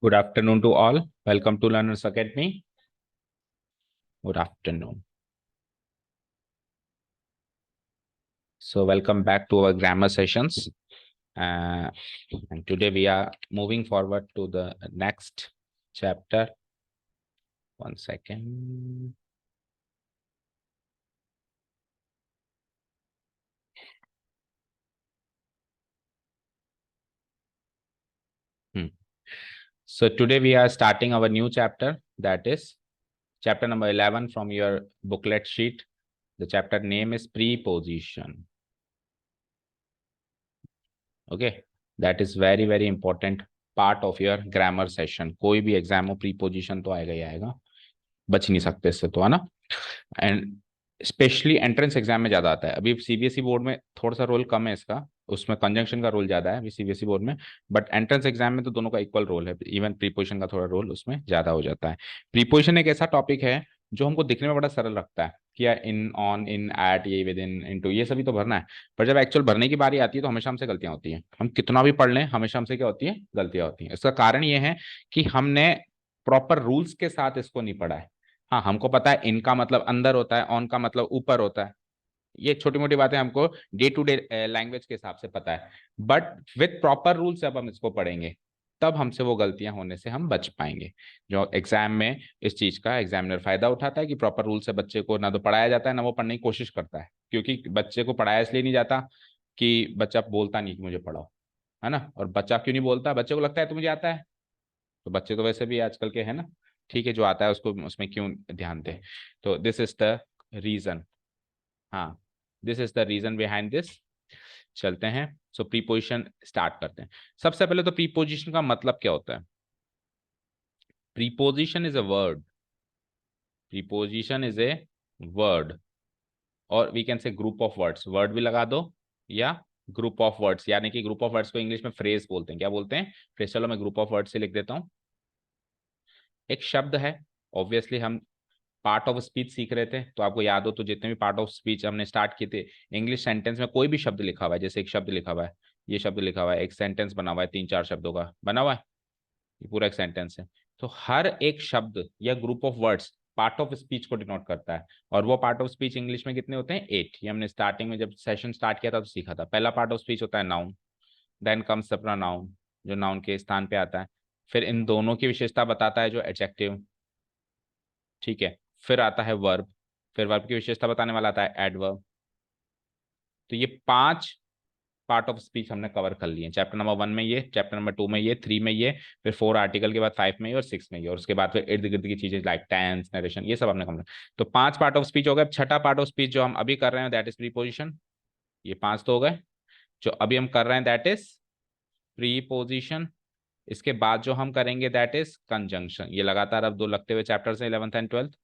Good afternoon to all. Welcome to Learners Academy. Good afternoon. So welcome back to our grammar sessions. And today we are moving forward to the next chapter. One second. So today we are starting our new chapter, that is chapter number 11 from your booklet sheet. The chapter name is preposition. Okay, that is very important part of your grammar session. कोई भी exam हो preposition तो आएगा ही आएगा, बच नहीं सकते इससे तो, है ना। एंड स्पेशली एंट्रेंस एग्जाम में ज्यादा आता है। अभी सीबीएसई बोर्ड में थोड़ा सा रोल कम है इसका, उसमें कंजंक्शन का रोल ज्यादा है अभी सीबीएसई बोर्ड में, बट एंट्रेंस एग्जाम में तो दोनों का इक्वल रोल है। इवन प्रीपोजिशन का थोड़ा रोल उसमें ज्यादा हो जाता है। प्रीपोजिशन एक ऐसा टॉपिक है जो हमको दिखने में बड़ा सरल लगता है कि यार इन, ऑन, इन, एट, ये, विद इन, इनटू, ये सभी तो भरना है। पर जब एक्चुअल भरने की बारी आती है तो हमेशा हमसे गलतियां होती हैं। हम कितना भी पढ़ लें, हमेशा हमसे क्या होती है, गलतियां होती हैं। इसका कारण ये है कि हमने प्रॉपर रूल्स के साथ इसको नहीं पढ़ा है। हाँ, हमको पता है इनका मतलब अंदर होता है, ऑन का मतलब ऊपर होता है, ये छोटी मोटी बातें हमको डे टू डे लैंग्वेज के हिसाब से पता है। बट विथ प्रॉपर रूल्स जब हम इसको पढ़ेंगे तब हमसे वो गलतियां होने से हम बच पाएंगे। जो एग्जाम में इस चीज का एग्जामिनर फायदा उठाता है कि प्रॉपर रूल से बच्चे को ना तो पढ़ाया जाता है ना वो पढ़ने की कोशिश करता है, क्योंकि बच्चे को पढ़ाया इसलिए नहीं जाता कि बच्चा बोलता नहीं कि मुझे पढ़ाओ, है ना। और बच्चा क्यों नहीं बोलता, बच्चे को लगता है तो मुझे आता है। तो बच्चे तो वैसे भी आजकल के है ना, ठीक है, जो आता है उसको उसमें क्यों ध्यान दे। तो दिस इज द रीजन। हाँ, this is the reason behind this. चलते हैं, सो प्रीपोजिशन स्टार्ट करते हैं। सबसे पहले तो प्रीपोजिशन का मतलब क्या होता है। Preposition is a word. Preposition is a word, और we can say group of words. Word भी लगा दो या ग्रुप ऑफ वर्ड्स, यानी कि ग्रुप ऑफ वर्ड्स को इंग्लिश में फ्रेज बोलते हैं। क्या बोलते हैं, फ्रेज। चलो मैं ग्रुप ऑफ वर्ड्स से लिख देता हूं। एक शब्द है, ऑब्वियसली हम पार्ट ऑफ स्पीच सीख रहे थे, तो आपको याद हो तो जितने भी पार्ट ऑफ स्पीच हमने स्टार्ट किए थे, इंग्लिश सेंटेंस में कोई भी शब्द लिखा हुआ है, जैसे एक शब्द लिखा हुआ है, ये शब्द लिखा हुआ है, एक सेंटेंस बना हुआ है, 3-4 शब्दों का बना हुआ है, ये पूरा एक सेंटेंस है। तो हर एक शब्द या group of words part of speech को डिनोट करता है। और वो पार्ट ऑफ स्पीच इंग्लिश में कितने होते हैं, 8। ये हमने स्टार्टिंग में जब सेशन स्टार्ट किया था तो सीखा था। पहला पार्ट ऑफ स्पीच होता है noun, then comes the pronoun जो नाउन के स्थान पे आता है, फिर इन दोनों की विशेषता बताता है जो एडजेक्टिव, ठीक है। फिर आता है वर्ब, फिर वर्ब की विशेषता बताने वाला आता है एडवर्ब। तो ये 5 पार्ट ऑफ स्पीच हमने कवर कर लिए। चैप्टर नंबर 1 में ये, चैप्टर नंबर 2 में ये, 3 में ये, फिर 4 आर्टिकल के बाद 5 में ये, और 6 में ये, और उसके बाद फिर इर्द गिर्द की चीजें लाइक टेंस, नरेशन, ये सब हमने कवर। तो 5 पार्ट ऑफ स्पीच हो गए। छठा पार्ट ऑफ स्पीच जो हम अभी कर रहे हैं दैट इज प्रीपोजिशन। ये 5 तो हो गए। जो अभी हम कर रहे हैं दैट इज प्रीपोजिशन। इसके बाद जो हम करेंगे दैट इज कंजंक्शन। ये लगातार अब 2 लगते हुए चैप्टर्स हैं, 11th एंड 12th,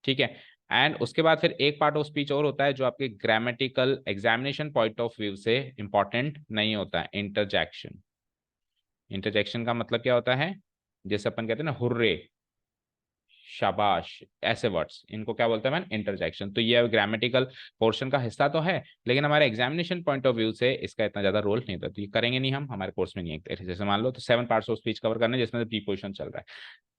ठीक है। एंड उसके बाद फिर एक पार्ट ऑफ स्पीच और होता है जो आपके grammatical examination point of view से इंपॉर्टेंट नहीं होता है, इंटरजेक्शन। इंटरजेक्शन का मतलब क्या होता है, जैसे अपन कहते हैं ना हुर्रे, शाबाश, ऐसे वर्ड्स, इनको क्या बोलते हैं मैन, इंटरजेक्शन। तो ये ग्रामेटिकल पोर्शन का हिस्सा तो है, लेकिन हमारे एग्जामिनेशन पॉइंट ऑफ व्यू से इसका इतना ज्यादा रोल नहीं था, तो ये करेंगे नहीं हम, हमारे कोर्स में नहीं है। जैसे मान लो तो 7 पार्ट्स ऑफ स्पीच कवर करने जिसमें प्रीपोजिशन चल रहा है।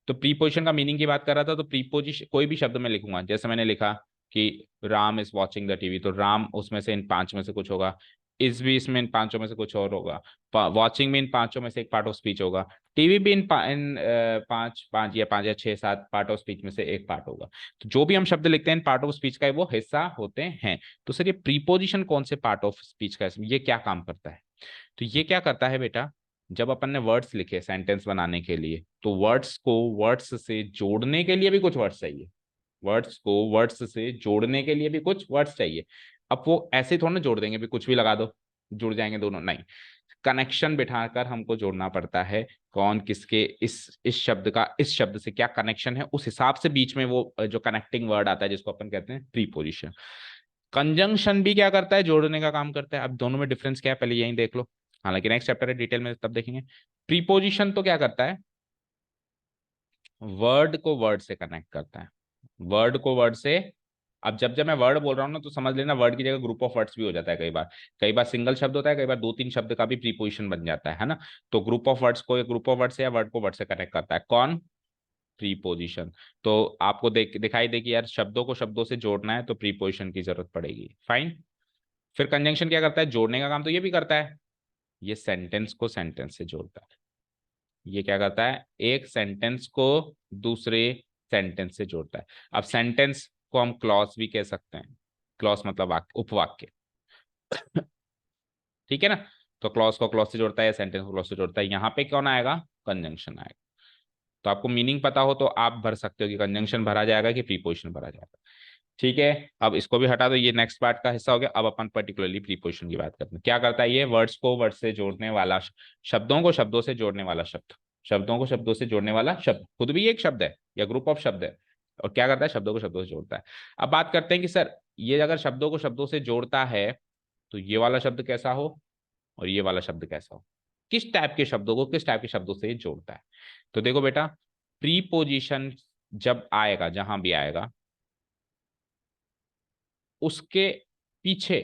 तो प्रीपोजिशन का मीनिंग की बात कर रहा था, तो प्रीपोजिशन कोई भी शब्द में लिखूंगा, जैसे मैंने लिखा कि Ram is watching the TV, तो राम उसमें से इन 5 में से कुछ होगा, इस भी इसमें इन 5 में से कुछ और होगा, वॉचिंग में इन 5 में से एक पार्ट ऑफ स्पीच होगा, टीवी भी इन 5 या 6 7 पार्ट ऑफ स्पीच में से एक पार्ट होगा। तो जो भी हम शब्द लिखते हैं इन पार्ट ऑफ स्पीच का वो हिस्सा होते हैं। तो सर ये प्रीपोजिशन कौन से पार्ट ऑफ स्पीच का है, ये क्या काम करता है। तो ये क्या करता है बेटा, जब अपन ने वर्ड्स लिखे सेंटेंस बनाने के लिए, तो वर्ड्स को वर्ड्स से जोड़ने के लिए भी कुछ वर्ड्स चाहिए। वर्ड्स को वर्ड्स से जोड़ने के लिए भी कुछ वर्ड्स चाहिए। अब वो ऐसे थोड़ा ना जोड़ देंगे भी, कुछ भी लगा दो जुड़ जाएंगे दोनों, नहीं। कनेक्शन बिठाकर हमको जोड़ना पड़ता है, कौन किसके, इस शब्द का इस शब्द से क्या कनेक्शन है, उस हिसाब से बीच में वो जो कनेक्टिंग वर्ड आता है जिसको अपन कहते हैं प्रीपोजिशन। कंजंक्शन भी क्या करता है, जोड़ने का काम करता है। अब दोनों में डिफरेंस क्या है पहले यही देख लो, हालांकि नेक्स्ट चैप्टर है डिटेल में तब देखेंगे। प्रीपोजिशन तो क्या करता है, वर्ड को वर्ड से कनेक्ट करता है, वर्ड को वर्ड से अब जब जब मैं वर्ड बोल रहा हूँ ना तो समझ लेना वर्ड की जगह ग्रुप ऑफ वर्ड्स भी हो जाता है कई बार। कई बार सिंगल शब्द होता है, कई बार 2-3 शब्द का भी प्रीपोजिशन बन जाता है ना। तो ग्रुप ऑफ वर्ड्स को ग्रुप ऑफ वर्ड से या वर्ड को वर्ड से कनेक्ट करता है कौन, प्रीपोजिशन। तो आपको दिखाई दे कि यार शब्दों को शब्दों से जोड़ना है तो प्रीपोजिशन की जरूरत पड़ेगी, फाइन। फिर कंजंक्शन क्या करता है, जोड़ने का काम तो ये भी करता है, ये सेंटेंस को सेंटेंस से जोड़ता है। ये क्या करता है, एक सेंटेंस को दूसरे सेंटेंस से जोड़ता है। अब सेंटेंस को हम क्लॉज भी कह सकते हैं, क्लॉज मतलब वाक्य, उपवाक्य, ठीक है ना। तो क्लॉज को क्लॉज से जोड़ता है या सेंटेंस को क्लॉज से जोड़ता है, यहाँ पे कौन आएगा, कंजंक्शन आएगा। तो आपको मीनिंग पता हो तो आप भर सकते हो कि कंजंक्शन भरा जाएगा कि प्रीपोजिशन भरा जाएगा, ठीक है। अब इसको भी हटा दो, ये नेक्स्ट पार्ट का हिस्सा हो गया। अब अपन पर्टिकुलरली प्रीपोजिशन की बात करते हैं। क्या करता है ये, वर्ड्स को वर्ड से जोड़ने वाला, शब्दों को शब्दों से जोड़ने वाला शब्द, शब्दों को शब्दों से जोड़ने वाला शब्द खुद भी एक शब्द है या ग्रुप ऑफ शब्द है, और क्या करता है, शब्दों को शब्दों से जोड़ता है। अब बात करते हैं कि सर ये अगर शब्दों को शब्दों से जोड़ता है तो ये वाला शब्द कैसा हो और ये वाला शब्द कैसा हो, किस टाइप के शब्दों को किस टाइप के शब्दों से जोड़ता है। तो देखो बेटा, प्रीपोजिशन जब आएगा, जहां भी आएगा, उसके पीछे,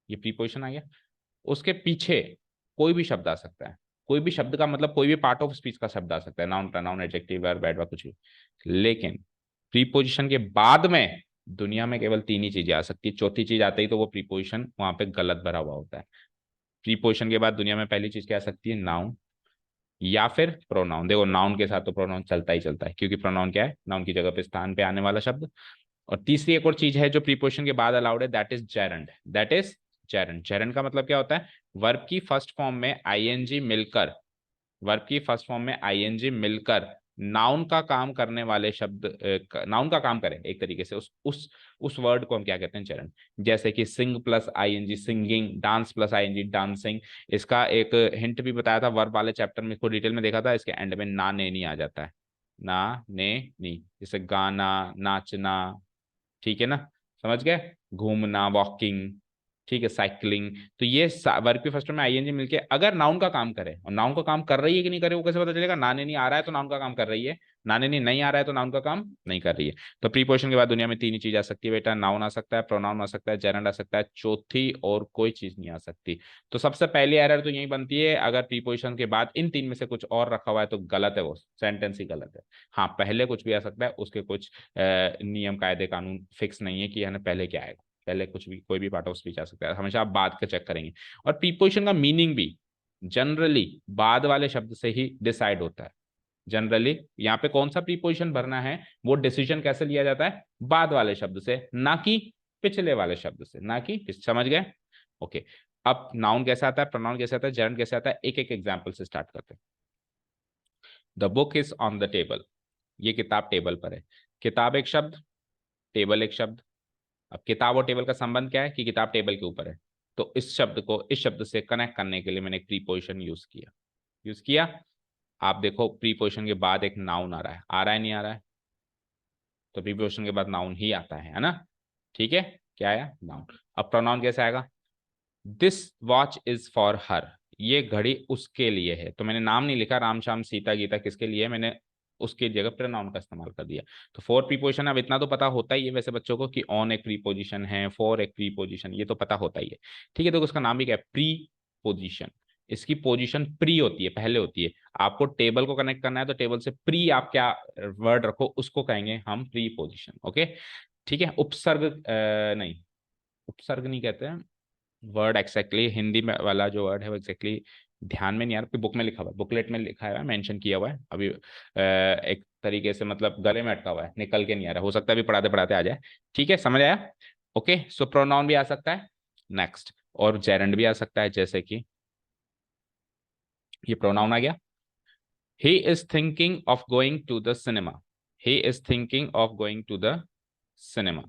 ये प्रीपोजिशन आ गया, उसके पीछे कोई भी शब्द आ सकता है। कोई भी शब्द का मतलब कोई भी पार्ट ऑफ स्पीच का शब्द आ सकता है, noun, pronoun, adjective, verb, adverb, कुछ भी। लेकिन प्रीपोजिशन के बाद में दुनिया में केवल 3 ही चीजें आ सकती है, चौथी चीज आती है तो वो प्रीपोजिशन वहां पे गलत भरा हुआ होता है। प्रीपोजिशन के बाद दुनिया में पहली चीज क्या आ सकती है, नाउन या फिर प्रोनाउन। देखो नाउन के साथ तो प्रोनाउन चलता ही चलता है, क्योंकि प्रोनाउन क्या है, नाउन की जगह पे स्थान पे आने वाला शब्द। और तीसरी एक और चीज है जो प्रीपोजिशन के बाद अलाउड है, that is gerund, that is gerund. Gerund का मतलब क्या होता है, वर्ब की फर्स्ट फॉर्म में आईएनजी मिलकर, वर्ब की फर्स्ट फॉर्म में आईएनजी मिलकर नाउन का काम करने वाले शब्द, नाउन का काम करे एक तरीके से, उस वर्ड को हम क्या कहते हैं, चरण। जैसे कि sing plus I N G singing, dance plus I N G dancing. इसका एक हिंट भी बताया था वर्ब वाले चैप्टर में, इसको डिटेल में देखा था, इसके एंड में ना ने नहीं आ जाता है, ना ने नी, जैसे गाना, नाचना, ठीक है ना, समझ गए, घूमना, वॉकिंग, ठीक है, साइकिलिंग। तो ये वर्ब के फर्स्ट में आईएनजी मिलके अगर नाउन का काम करे, और नाउन का काम कर रही है कि नहीं करे वो कैसे पता चलेगा, नाने नहीं आ रहा है तो नाउन का काम कर रही है, नाने नहीं आ रहा है तो नाउन का काम नहीं कर रही है। तो प्रीपोजिशन के बाद दुनिया में 3 ही चीज आ सकती है बेटा, नाउन आ सकता है, प्रोनाउन आ सकता है, जेरंड आ सकता है, चौथी और कोई चीज नहीं आ सकती। तो सबसे पहली एरर तो यही बनती है, अगर प्रीपोजिशन के बाद इन 3 में से कुछ और रखा हुआ है तो गलत है, वो सेंटेंस ही गलत है। हाँ, पहले कुछ भी आ सकता है, उसके कुछ नियम कायदे कानून फिक्स नहीं है कि है ना पहले क्या आएगा, पहले कुछ भी कोई भी पार्ट ऑफ स्पीच आ सकता है, हमेशा आप बाद का चेक करेंगे। और प्रीपोजिशन का मीनिंग भी जनरली बाद वाले शब्द से ही डिसाइड होता है। जनरली यहाँ पे कौन सा प्रीपोजिशन भरना है वो डिसीजन कैसे लिया जाता है, बाद वाले शब्द से, ना कि पिछले वाले शब्द से, ना कि समझ गए, ओके। अब नाउन कैसे आता है, प्रोनाउन कैसे आता है, जर्न कैसे आता है, एक एक एग्जाम्पल से स्टार्ट करते हैं। The book is on the table, ये किताब टेबल पर है। किताब एक शब्द, टेबल एक शब्द। अब किताब और टेबल का संबंध क्या है कि किताब टेबल के ऊपर है, तो इस शब्द को इस शब्द से कनेक्ट करने के लिए मैंने एक प्रीपोजिशन यूज किया। आप देखो प्रीपोजिशन के बाद एक नाउन आ रहा है नहीं आ रहा है, तो प्रीपोजिशन के बाद नाउन ही आता है ना, ठीक है, क्या आया, नाउन। अब प्रोनाउन कैसे आएगा, this watch is for her, ये घड़ी उसके लिए है। तो मैंने नाम नहीं लिखा, राम श्याम सीता गीता किसके लिए है, मैंने उसके जगह प्रोनाउन का इस्तेमाल कर दिया। तो फोर प्रीपोजिशन, अब इतना तो पता होता ही है वैसे बच्चों को कि ऑन एक प्रीपोजिशन है, फॉर एक प्रीपोजिशन, ये तो पता होता ही है, ठीक है। तो उसका नाम भी क्या है, प्री पोजिशन। इसकी पोजीशन प्री होती है, पहले होती है। आपको टेबल को कनेक्ट करना है तो टेबल से प्री आप क्या वर्ड रखो उसको कहेंगे हम प्री पोजिशन, ओके, ठीक है। उपसर्ग नहीं, उपसर्ग नहीं कहते हैं, वर्ड एक्जैक्टली हिंदी में वाला जो वर्ड है वो एक्जैक्टली ध्यान में नहीं आ रहा, बुक में लिखा हुआ है, बुकलेट में लिखा हुआ है, मेंशन किया हुआ है अभी, एक तरीके से मतलब गले में अटका हुआ है, निकल के नहीं आ रहा, हो सकता है अभी पढ़ाते पढ़ाते आ जाए, ठीक है, समझ आया, ओके। सो प्रोनाउन भी आ सकता है, नेक्स्ट, और जेरंड भी आ सकता है, जैसे कि ये प्रोनाउन आ गया, he is thinking of going to the cinema, he is thinking of going to the cinema,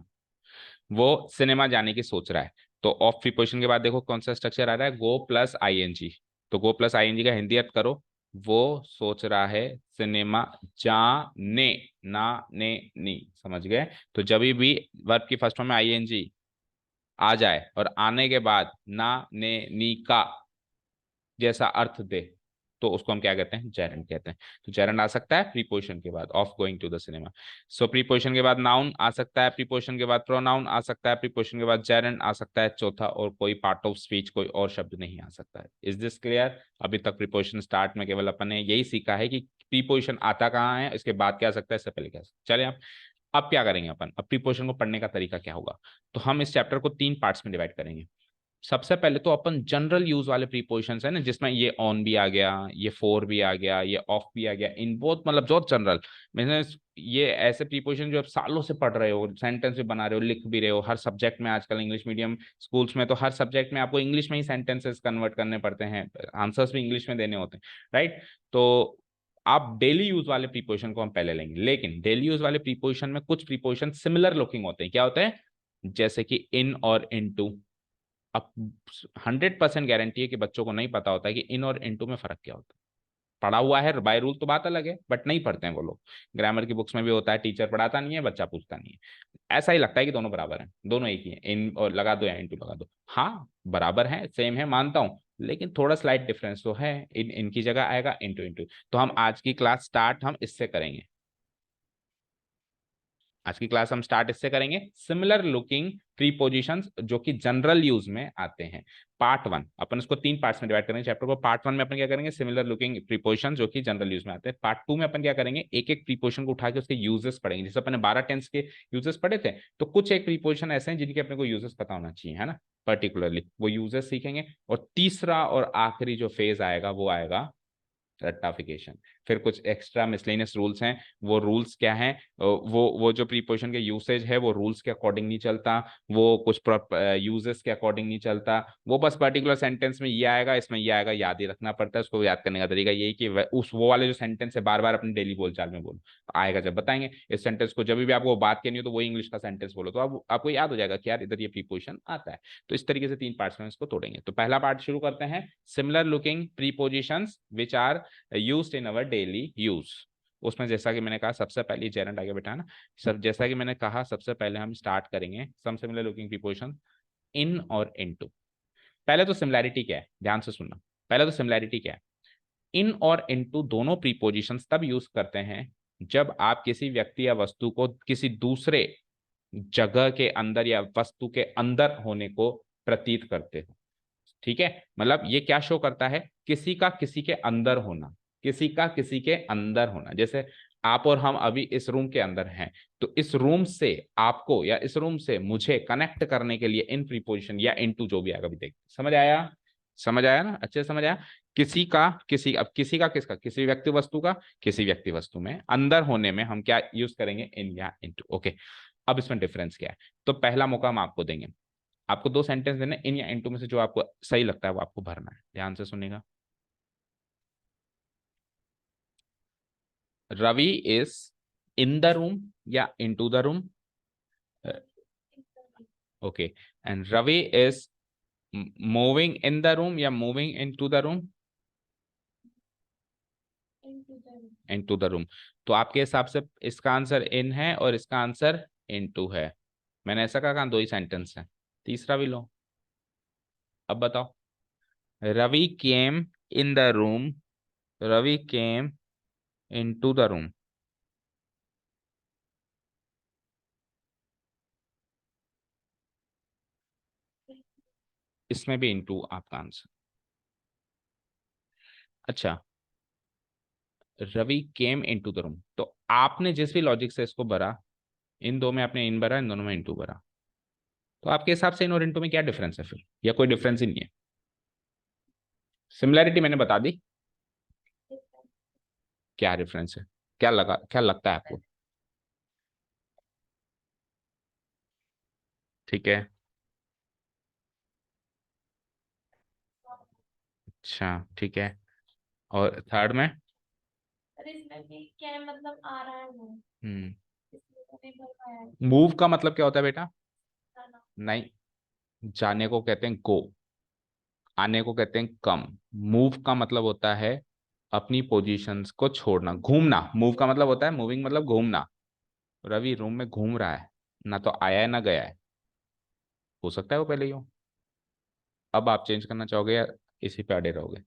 वो सिनेमा जाने की सोच रहा है। तो ऑफ प्रीपोजिशन के बाद देखो कौन सा स्ट्रक्चर आ रहा है, गो प्लस आईएनजी। तो गो प्लस आईएनजी का हिंदी अर्थ करो, वो सोच रहा है सिनेमा जाने, ना ने नी, समझ गए। तो जब भी वर्ब की फर्स्ट फॉर्म में आईएनजी आ जाए और आने के बाद ना ने नी का जैसा अर्थ दे तो उसको हम क्या कहते हैं, जेरेंड कहते हैं। तो जेरेंड आ सकता है प्रीपोजिशन के बाद, of going to the cinema. So preposition के बाद नाउन आ सकता है, प्रीपोजिशन के बाद प्रोनाउन आ सकता है, प्रीपोजिशन के बाद जेरेंड आ सकता है चौथा, और कोई पार्ट ऑफ स्पीच कोई और शब्द नहीं आ सकता है। Is this clear? अभी तक प्रीपोजिशन स्टार्ट में केवल अपन ने यही सीखा है कि प्रीपोजिशन आता कहाँ है, इसके बाद क्या आ सकता है, इससे पहले क्या आ सकता है। चलिए अब क्या करेंगे अपन, अब प्रीपोजिशन को पढ़ने का तरीका क्या होगा। तो हम इस चैप्टर को 3 पार्ट्स में डिवाइड करेंगे। सबसे पहले तो अपन जनरल यूज वाले प्रीपोजिशंस है ना, जिसमें ये ऑन भी आ गया, ये फॉर भी आ गया, ये ऑफ भी आ गया, इन बहुत मतलब जो जनरल, मैंने ये ऐसे प्रीपोजिशन जो आप सालों से पढ़ रहे हो, सेंटेंस भी बना रहे हो, लिख भी रहे हो, हर सब्जेक्ट में आजकल इंग्लिश मीडियम स्कूल्स में तो हर सब्जेक्ट में आपको इंग्लिश में ही सेंटेंसेस कन्वर्ट करने पड़ते हैं, आंसर्स भी इंग्लिश में देने होते हैं, राइट। तो आप डेली यूज वाले प्रीपोजिशन को हम पहले लेंगे, लेकिन डेली यूज वाले प्रीपोजिशन में कुछ प्रीपोजिशन सिमिलर लुकिंग होते हैं। क्या होते हैं? जैसे कि इन और इनटू। अब 100% गारंटी है कि बच्चों को नहीं पता होता है कि इन और इनटू में फर्क क्या होता है। पढ़ा हुआ है बाय रूल तो बात अलग है, बट नहीं पढ़ते हैं वो लोग। ग्रामर की बुक्स में भी होता है, टीचर पढ़ाता नहीं है, बच्चा पूछता नहीं है, ऐसा ही लगता है कि दोनों बराबर हैं, दोनों एक ही है, इन और लगा दो या इनटू लगा दो। हाँ बराबर है, सेम है, मानता हूं, लेकिन थोड़ा स्लाइट डिफरेंस तो है, इनकी जगह आएगा इनटू इनटू। तो हम आज की क्लास स्टार्ट हम इससे करेंगे, आज की क्लास हम स्टार्ट इससे करेंगे, सिमिलर लुकिंग प्रीपोजिशंस जो कि जनरल यूज में आते हैं। पार्ट 1 अपन इसको 3 पार्ट्स में डिवाइड करेंगे चैप्टर को। पार्ट 1 में अपन क्या करेंगे, सिमिलर लुकिंग प्रीपोजिशन जो कि जनरल यूज में आते हैं। पार्ट 2 में अपन क्या करेंगे, एक एक प्रीपोजिशन को उठा के उसके यूजेस पढ़ेंगे। जैसे अपन ने 12 टेंस के यूजेस पढ़े थे, तो कुछ एक प्रीपोजिशन ऐसे हैं जिनके अपने को यूजेस पता होना चाहिए, है ना, पर्टिकुलरली वो यूजेस सीखेंगे। और तीसरा और आखिरी जो फेज आएगा वो आएगा रट्टाफिकेशन। फिर कुछ एक्स्ट्रा मिसलेनियस रूल्स हैं, वो रूल्स क्या हैं, वो जो प्रीपोजिशन के यूसेज है वो रूल्स के अकॉर्डिंग नहीं चलता, वो कुछ यूजेस के अकॉर्डिंग नहीं चलता, वो बस पर्टिकुलर सेंटेंस में ये आएगा, इसमें ये आएगा, याद ही रखना पड़ता है। उसको याद करने का तरीका यही कि उस वो वाले जो सेंटेंस है बार बार अपने डेली बोलचाल में बोलो, तो आएगा जब बताएंगे इस सेंटेंस को, जब भी आपको बात करनी हो तो वो इंग्लिश का सेंटेंस बोलो, तो आपको याद हो जाएगा कि यार इधर ये प्रीपोजिशन आता है। तो इस तरीके से 3 पार्ट्स में इसको तोड़ेंगे। तो पहला पार्ट शुरू करते हैं, similar looking prepositions which are used in our daily use. उसमें जैसा कि मैंने कहा सबसे पहले जेरेंट आगे बैठा ना, सब जैसा कि मैंने कहा सबसे पहले हम स्टार्ट करेंगे सम सिमिलर लुकिंग प्रीपोजिशन इन और इनटू। पहले तो सिमिलैरिटी क्या है, ध्यान से सुनना। पहले तो सिमिलैरिटी क्या है, इन और इनटू दोनों प्रीपोजिशंस तब यूज करते हैं जब आप किसी व्यक्ति या वस्तु को किसी दूसरे जगह के अंदर या वस्तु के अंदर होने को प्रतीत करते हो। ठीक है, मतलब ये क्या शो करता है, किसी का किसी के अंदर होना, किसी का किसी के अंदर होना। जैसे आप और हम अभी इस रूम के अंदर हैं, तो इस रूम से आपको या इस रूम से मुझे कनेक्ट करने के लिए इन प्रीपोजिशन या इनटू जो भी आएगा अभी देख, समझ आया, समझ आया ना, अच्छे से समझ आया। किसी का किसी, अब किसी का किसका, किसी व्यक्ति वस्तु का किसी व्यक्ति वस्तु में अंदर होने में हम क्या यूज करेंगे, इन या इनटू। ओके, अब इसमें डिफरेंस क्या है, तो पहला मौका हम आपको देंगे, आपको 2 सेंटेंस देने, इन या इनटू में से जो आपको सही लगता है वो आपको भरना है। ध्यान से सुनिएगा। Ravi is in the room या into the room, okay, and Ravi is moving in the room या moving into the room, into the room. तो आपके हिसाब से इसका आंसर इन है और इसका आंसर इनटू है। मैंने ऐसा कहा 2 ही सेंटेंस है, तीसरा भी लो। अब बताओ, Ravi came in the room, Ravi came into the room. इसमें भी इनटू आपका आंसर। अच्छा, Ravi came into the room, तो आपने जिस भी लॉजिक से इसको भरा, इन दो में आपने इन भरा, इन दोनों में इनटू भरा, तो आपके हिसाब से इन और इनटू में क्या डिफरेंस है फिर, या कोई डिफरेंस ही नहीं है। सिमिलैरिटी मैंने बता दी, क्या डिफरेंस है, क्या लगा, क्या लगता है आपको। ठीक है, अच्छा ठीक है, और थर्ड में, हम्म, मूव का मतलब क्या होता है बेटा, नहीं, जाने को कहते हैं गो, आने को कहते हैं कम। मूव का मतलब होता है अपनी पोजीशंस को छोड़ना, घूमना। मूव का मतलब होता है, मूविंग मतलब घूमना। रवि रूम में घूम रहा है, ना तो आया है ना गया है, हो सकता है वो पहले ही हो। अब आप चेंज करना चाहोगे या इसी पे अड़े रहोगे।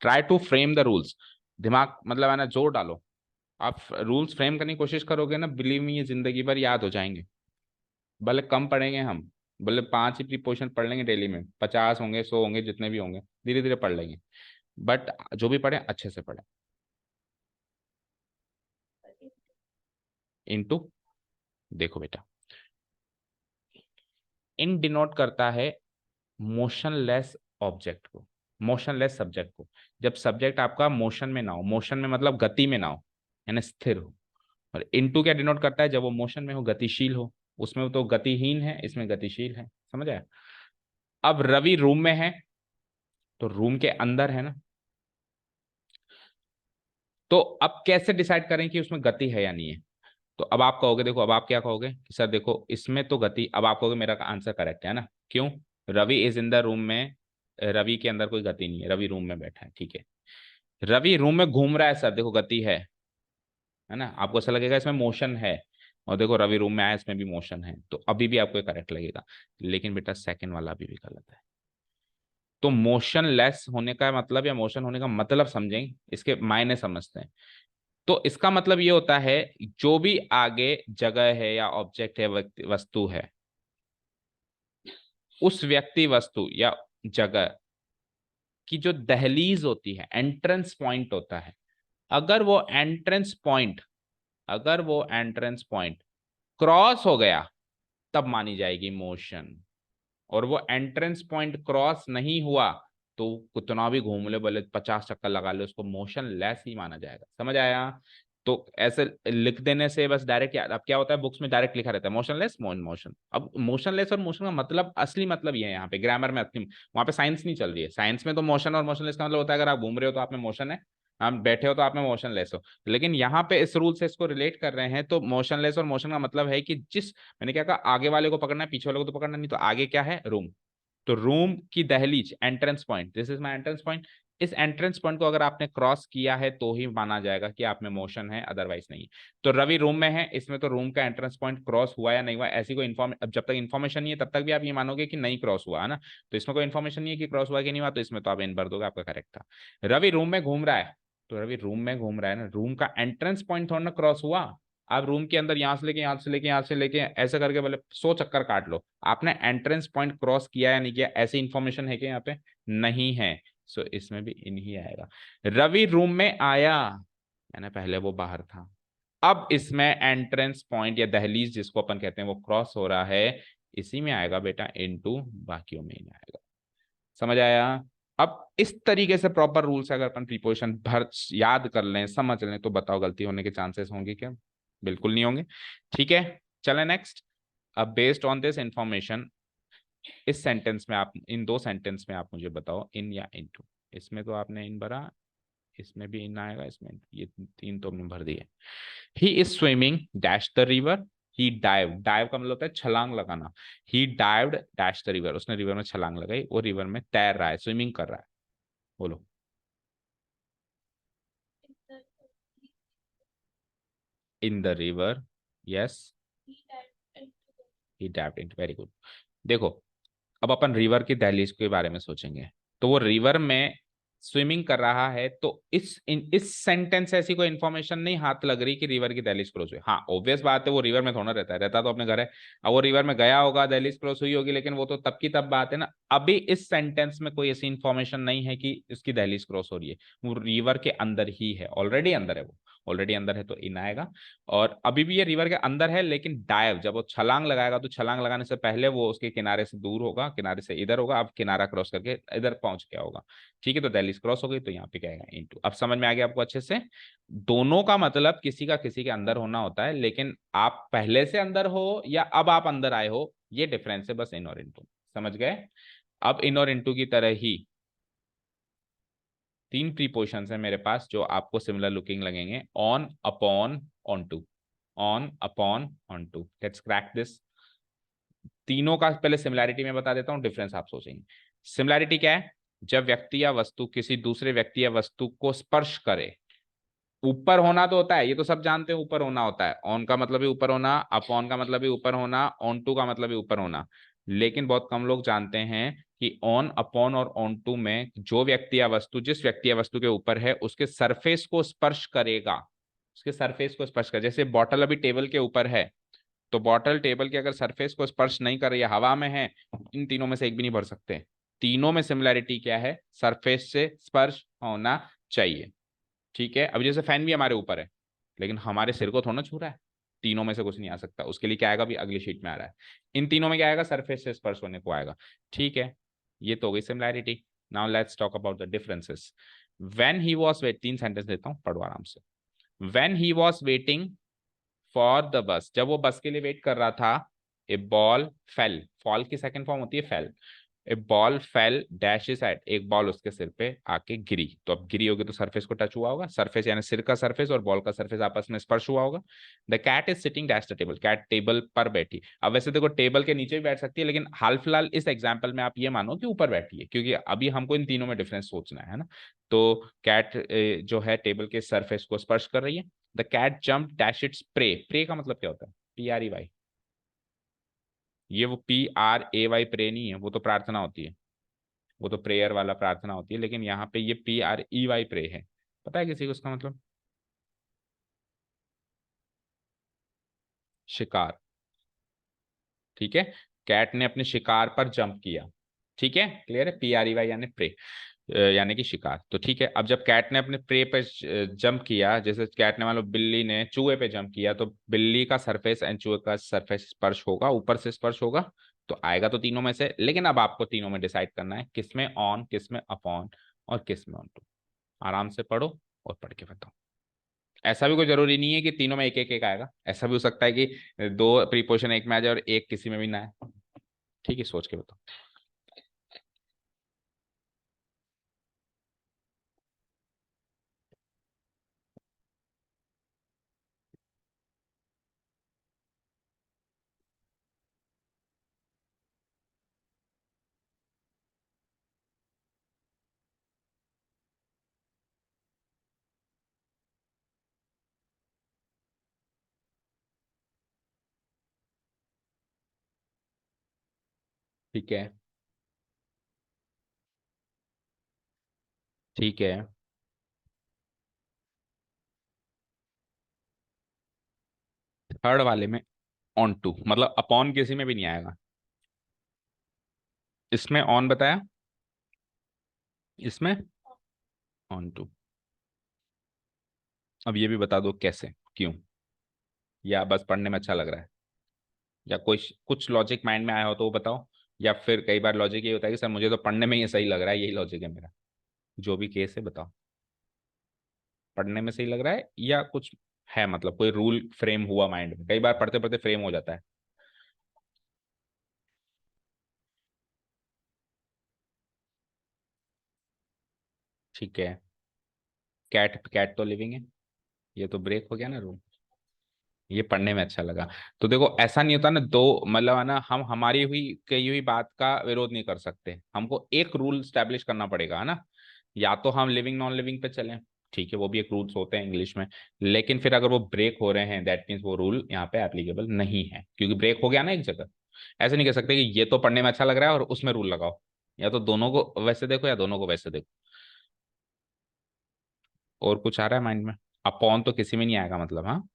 Try to frame the rules, दिमाग मतलब है ना जोर डालो। आप रूल्स फ्रेम करने की कोशिश करोगे ना, बिलीव मी ये जिंदगी भर याद हो जाएंगे। भले कम पढ़ेंगे हम, भले 5 ही प्रीपोजिशन पढ़ लेंगे डेली में, 50 होंगे 100 होंगे जितने भी होंगे, धीरे धीरे पढ़ लेंगे, बट जो भी पढ़े अच्छे से पढ़े। इनटू, देखो बेटा, इन डिनोट करता है मोशनलेस ऑब्जेक्ट को, मोशनलेस सब्जेक्ट को। जब सब्जेक्ट आपका मोशन में ना हो, मोशन में मतलब गति में ना हो, यानी स्थिर हो। और इनटू क्या डिनोट करता है, जब वो मोशन में हो, गतिशील हो। उसमें तो गतिहीन है, इसमें गतिशील है, समझ आया। अब रवि रूम में है, तो रूम के अंदर है ना, तो अब कैसे डिसाइड करें कि उसमें गति है या नहीं है। तो अब आप कहोगे, देखो अब आप क्या कहोगे कि सर देखो इसमें तो गति, अब आप कहोगे मेरा आंसर करेक्ट है ना, क्यों, Ravi is in the room में, रवि के अंदर कोई गति नहीं है, रवि रूम में बैठा है, ठीक है। रवि रूम में घूम रहा है सर, देखो गति है ना, आपको ऐसा लगेगा इसमें मोशन है, और देखो रवि रूम में आया इसमें भी मोशन है, तो अभी भी आपको करेक्ट लगेगा। लेकिन बेटा सेकंड वाला अभी भी गलत है। तो मोशनलेस होने का मतलब या मोशन होने का मतलब समझें, इसके मायने समझते हैं। तो इसका मतलब ये होता है, जो भी आगे जगह है या ऑब्जेक्ट है, वस्तु है, उस व्यक्ति वस्तु या जगह की जो दहलीज होती है, एंट्रेंस पॉइंट होता है, अगर वो एंट्रेंस पॉइंट, अगर वो एंट्रेंस पॉइंट क्रॉस हो गया, तब मानी जाएगी मोशन। और वो एंट्रेंस पॉइंट क्रॉस नहीं हुआ, तो कितना भी घूम ले, बोले 50 चक्कर लगा ले, उसको मोशन लेस ही माना जाएगा, समझ आया। तो ऐसे लिख देने से बस डायरेक्ट याद, अब क्या होता है बुक्स में डायरेक्ट लिखा रहता है मोशनलेस मोशन। अब मोशनलेस और मोशन का मतलब, असली मतलब ये है यहाँ पे ग्रामर में, असली वहां पे साइंस नहीं चल रही है। साइंस में तो मोशन और मोशनलेस का मतलब होता है, अगर आप घूम रहे हो तो आप में मोशन है, आप बैठे हो तो आप में मोशनलेस हो। लेकिन यहाँ पे इस रूल से इसको रिलेट कर रहे हैं, तो मोशनलेस और मोशन का मतलब है कि जिस, मैंने क्या कहा, आगे वाले को पकड़ना है, पीछे वाले को तो पकड़ना नहीं, तो आगे क्या है, रूम। तो रूम की दहलीज, entrance point, this is my entrance point, इस एंट्रेंस पॉइंट को अगर आपने क्रॉस किया है तो ही माना जाएगा कि आप में मोशन है, अदरवाइज नहीं। तो रवि रूम में है, इसमें तो रूम का एंट्रेंस पॉइंट क्रॉस हुआ या नहीं हुआ, ऐसी कोई इन्फॉर्म, अब जब तक इन्फॉर्मेशन नहीं है तब तक भी आप ये मानोगे कि नहीं क्रॉस हुआ है ना। तो इसमें कोई इन्फॉर्मेशन नहीं है कि क्रॉस हुआ कि नहीं हुआ, तो इसमें तो आप इन भर दोगे, आपका करेक्ट था। रवि रूम में घूम रहा है, तो रवि रूम में घूम रहा है ना, रूम का एंट्रेंस पॉइंट थोड़ा ना क्रॉस हुआ। आप रूम के अंदर यहां से लेके यहां से लेके यहां से लेके ऐसे करके बोले 100 चक्कर काट लो, आपने एंट्रेंस पॉइंट क्रॉस किया या नहीं किया, ऐसी इंफॉर्मेशन है कि यहाँ पे नहीं है। सो इसमें भी इन ही आएगा। रवि रूम में आया, यानी पहले वो बाहर था, अब इसमें एंट्रेंस पॉइंट या दहलीज जिसको अपन कहते हैं वो क्रॉस हो रहा है, इसी में आएगा बेटा इनटू, बाकियों में नहीं आएगा, समझ आया। अब इस तरीके से प्रॉपर रूल से अगर अपन प्रीपोजिशन भर याद कर लें, समझ लें, तो बताओ गलती होने के चांसेस होंगे क्या, बिल्कुल नहीं होंगे। ठीक है, चलें नेक्स्ट। अब बेस्ड ऑन दिस इंफॉर्मेशन, इस सेंटेंस में आप, इन दो सेंटेंस में आप मुझे बताओ इन या इन टू। इसमें तो आपने इन भरा, इसमें भी इन आएगा, इसमें ये तीन तो हमने भर दिए। He is swimming dash the river, he dive, dive का मतलब होता है छलांग लगाना, ही डाइव्ड डैश द रिवर, उसने रिवर में छलांग लगाई, वो रिवर में तैर रहा है, स्विमिंग कर रहा है। बोलो। In the river, yes, he dived in, very good. देखो, अब अपन रिवर की दहलीज के बारे में सोचेंगे, तो वो रिवर में स्विमिंग कर रहा है, तो इस सेंटेंस से ऐसी कोई इंफॉर्मेशन नहीं हाथ लग रही कि रिवर की दहलीज क्रॉस हुई। हाँ ऑब्वियस बात है, वो रिवर में थोड़ा रहता है, रहता तो अपने घर है। अब वो रिवर में गया होगा, दहलीज क्रॉस हुई होगी, लेकिन वो तो तब की तब बात है ना। अभी इस सेंटेंस में कोई ऐसी इंफॉर्मेशन नहीं है कि उसकी दहलीज क्रॉस हो रही है, वो रिवर के अंदर ही है, ऑलरेडी अंदर है, वो ऑलरेडी अंदर है, तो इन आएगा। और अभी भी ये रिवर के अंदर है, लेकिन डाइव, जब वो छलांग लगाएगा तो छलांग लगाने से पहले वो उसके किनारे से दूर होगा, किनारे से इधर होगा, अब किनारा क्रॉस करके इधर पहुंच गया होगा। ठीक है, तो दहलीज क्रॉस हो गई, तो यहाँ पे क्या आएगा, इनटू। अब समझ में आ गया आपको अच्छे से। दोनों का मतलब किसी का किसी के अंदर होना होता है, लेकिन आप पहले से अंदर हो या अब आप अंदर आए हो, ये डिफरेंस है बस, इन और इनटू, समझ गए। अब इन और इनटू की तरह ही तीन प्रीपोजिशंस है मेरे पास जो आपको सिमिलर लुकिंग लगेंगे, on, upon, onto, on, upon, onto. Let's crack this. तीनों का पहले सिमिलैरिटी में बता देता हूं, डिफरेंस आप सोचेंगे। सिमिलैरिटी क्या है, जब व्यक्ति या वस्तु किसी दूसरे व्यक्ति या वस्तु को स्पर्श करे, ऊपर होना तो होता है, ये तो सब जानते हैं, ऊपर होना होता है, ऑन का मतलब भी ऊपर होना, अपॉन का मतलब भी ऊपर होना, ऑन टू का मतलब भी ऊपर होना। लेकिन बहुत कम लोग जानते हैं कि ऑन, अपॉन और ऑन टू में जो व्यक्ति या वस्तु जिस व्यक्ति या वस्तु के ऊपर है उसके सरफेस को स्पर्श करेगा, उसके सरफेस को स्पर्श कर, जैसे बॉटल अभी टेबल के ऊपर है, तो बॉटल टेबल के अगर सरफेस को स्पर्श नहीं कर रही है, हवा में है, इन तीनों में से एक भी नहीं भर सकते। तीनों में सिमिलैरिटी क्या है? सरफेस से स्पर्श होना चाहिए। ठीक है, अब जैसे फैन भी हमारे ऊपर है, लेकिन हमारे सिर को थोड़ा छू रहा है, तीनों में से कुछ नहीं आ सकता, उसके लिए क्या आएगा? भी अगली शीट में आ रहा है, इन तीनों में क्या आएगा? सरफेस से स्पर्श होने को आएगा। ठीक है, ये तो हो गई similarity. Now let's talk about the differences. When he was wait, तीन सेंटेंस देता हूं, पढ़ो आराम से। When he was waiting for the bus, जब वो बस के लिए वेट कर रहा था, ए बॉल फेल, फॉल की सेकंड फॉर्म होती है fell, a ball fell dash is at, एक बॉल उसके सिर पे आके गिरी, तो अब गिरी होगी तो सरफेस को टच हुआ होगा, सरफेस यानी सिर का सरफेस और बॉल का सरफेस आपस में स्पर्श हुआ होगा। The cat is sitting dash the table, cat table पर बैठी। अब वैसे देखो टेबल के नीचे भी बैठ सकती है, लेकिन हाल फिलहाल इस एग्जाम्पल में आप ये मानो कि ऊपर बैठी है, क्योंकि अभी हमको इन तीनों में डिफरेंस सोचना है ना। तो कैट जो है टेबल के सरफेस को स्पर्श कर रही है। The cat jump dash its prey, prey का मतलब क्या होता है? PREY, ये वो PRAY प्रे नहीं है, वो तो प्रार्थना होती है, वो तो प्रेयर वाला प्रार्थना होती है, लेकिन यहाँ पे ये PREY प्रे है। पता है किसी को उसका मतलब? शिकार। ठीक है, कैट ने अपने शिकार पर जंप किया। ठीक है, क्लियर है? PREY यानी प्रे, यानी कि शिकार। तो ठीक है, अब जब कैट ने अपने प्रे पे जंप किया, जैसे कैट ने मान लो बिल्ली ने चूहे पे जंप किया, तो बिल्ली का सरफेस एंड चूहे का सरफेस स्पर्श होगा, ऊपर से स्पर्श होगा, तो आएगा तो तीनों में से। लेकिन अब आपको तीनों में डिसाइड करना है किसमें ऑन, किसमें अपॉन और किसमें ऑन टू। आराम से पढ़ो और पढ़ के बताओ। ऐसा भी कोई जरूरी नहीं है कि तीनों में एक एक एक आएगा, ऐसा भी हो सकता है कि दो प्रीपोजिशन एक में आ जाए और एक किसी में भी ना आए। ठीक है, सोच के बताओ। ठीक है, ठीक है। थर्ड वाले में ऑन टू मतलब अपॉन किसी में भी नहीं आएगा। इसमें ऑन बताया, इसमें ऑन टू। अब ये भी बता दो कैसे, क्यों, या बस पढ़ने में अच्छा लग रहा है, या कोई कुछ लॉजिक माइंड में आया हो तो वो बताओ। या फिर कई बार लॉजिक ये होता है कि सर मुझे तो पढ़ने में ये सही लग रहा है, यही लॉजिक है मेरा। जो भी केस है बताओ, पढ़ने में सही लग रहा है या कुछ है, मतलब कोई रूल फ्रेम हुआ माइंड में, कई बार पढ़ते पढ़ते फ्रेम हो जाता है। ठीक है, कैट, कैट तो लिविंग है, ये तो ब्रेक हो गया ना रूल। ये पढ़ने में अच्छा लगा। तो देखो ऐसा नहीं होता ना, दो मतलब है ना, हम हमारी हुई कही हुई बात का विरोध नहीं कर सकते, हमको एक रूल स्टैब्लिश करना पड़ेगा, है ना। या तो हम लिविंग नॉन लिविंग पे चलें, ठीक है, वो भी एक रूल्स होते हैं इंग्लिश में, लेकिन फिर अगर वो ब्रेक हो रहे हैं दैट मीन्स वो रूल यहाँ पे एप्लीकेबल नहीं है, क्योंकि ब्रेक हो गया ना एक जगह। ऐसे नहीं कह सकते कि ये तो पढ़ने में अच्छा लग रहा है और उसमें रूल लगाओ, या तो दोनों को वैसे देखो या दोनों को वैसे देखो। और कुछ आ रहा है माइंड में? अपॉन तो किसी में नहीं आएगा मतलब, हाँ।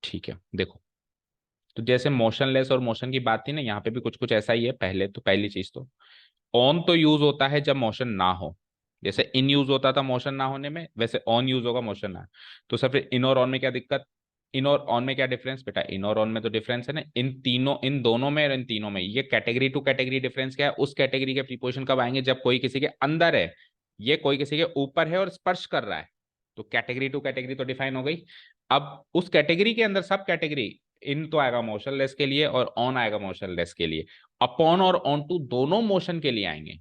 ठीक है, देखो, तो जैसे मोशनलेस और मोशन की बात थी ना, यहाँ पे भी कुछ कुछ ऐसा ही है। पहले तो पहली चीज तो ऑन तो यूज होता है जब मोशन ना हो, जैसे इन यूज होता था मोशन ना होने में, वैसे ऑन यूज होगा मोशन ना। तो सर फिर इन और ऑन में क्या दिक्कत? इन और ऑन में क्या डिफरेंस बेटा? इन और ऑन में तो डिफरेंस है ना, इन तीनों, इन दोनों में और इन तीनों में। ये कैटेगरी टू कैटेगरी डिफरेंस क्या है? उस कैटेगरी के प्रीपोजिशन कब आएंगे? जब कोई किसी के अंदर है, ये कोई किसी के ऊपर है और स्पर्श कर रहा है, तो कैटेगरी टू कैटेगरी तो डिफाइन हो गई। अब उस कैटेगरी के अंदर सब कैटेगरी, इन तो आएगा मोशनलेस के लिए और ऑन आएगा मोशनलेस के लिए। अपॉन और ऑन टू दोनों मोशन के लिए आएंगे,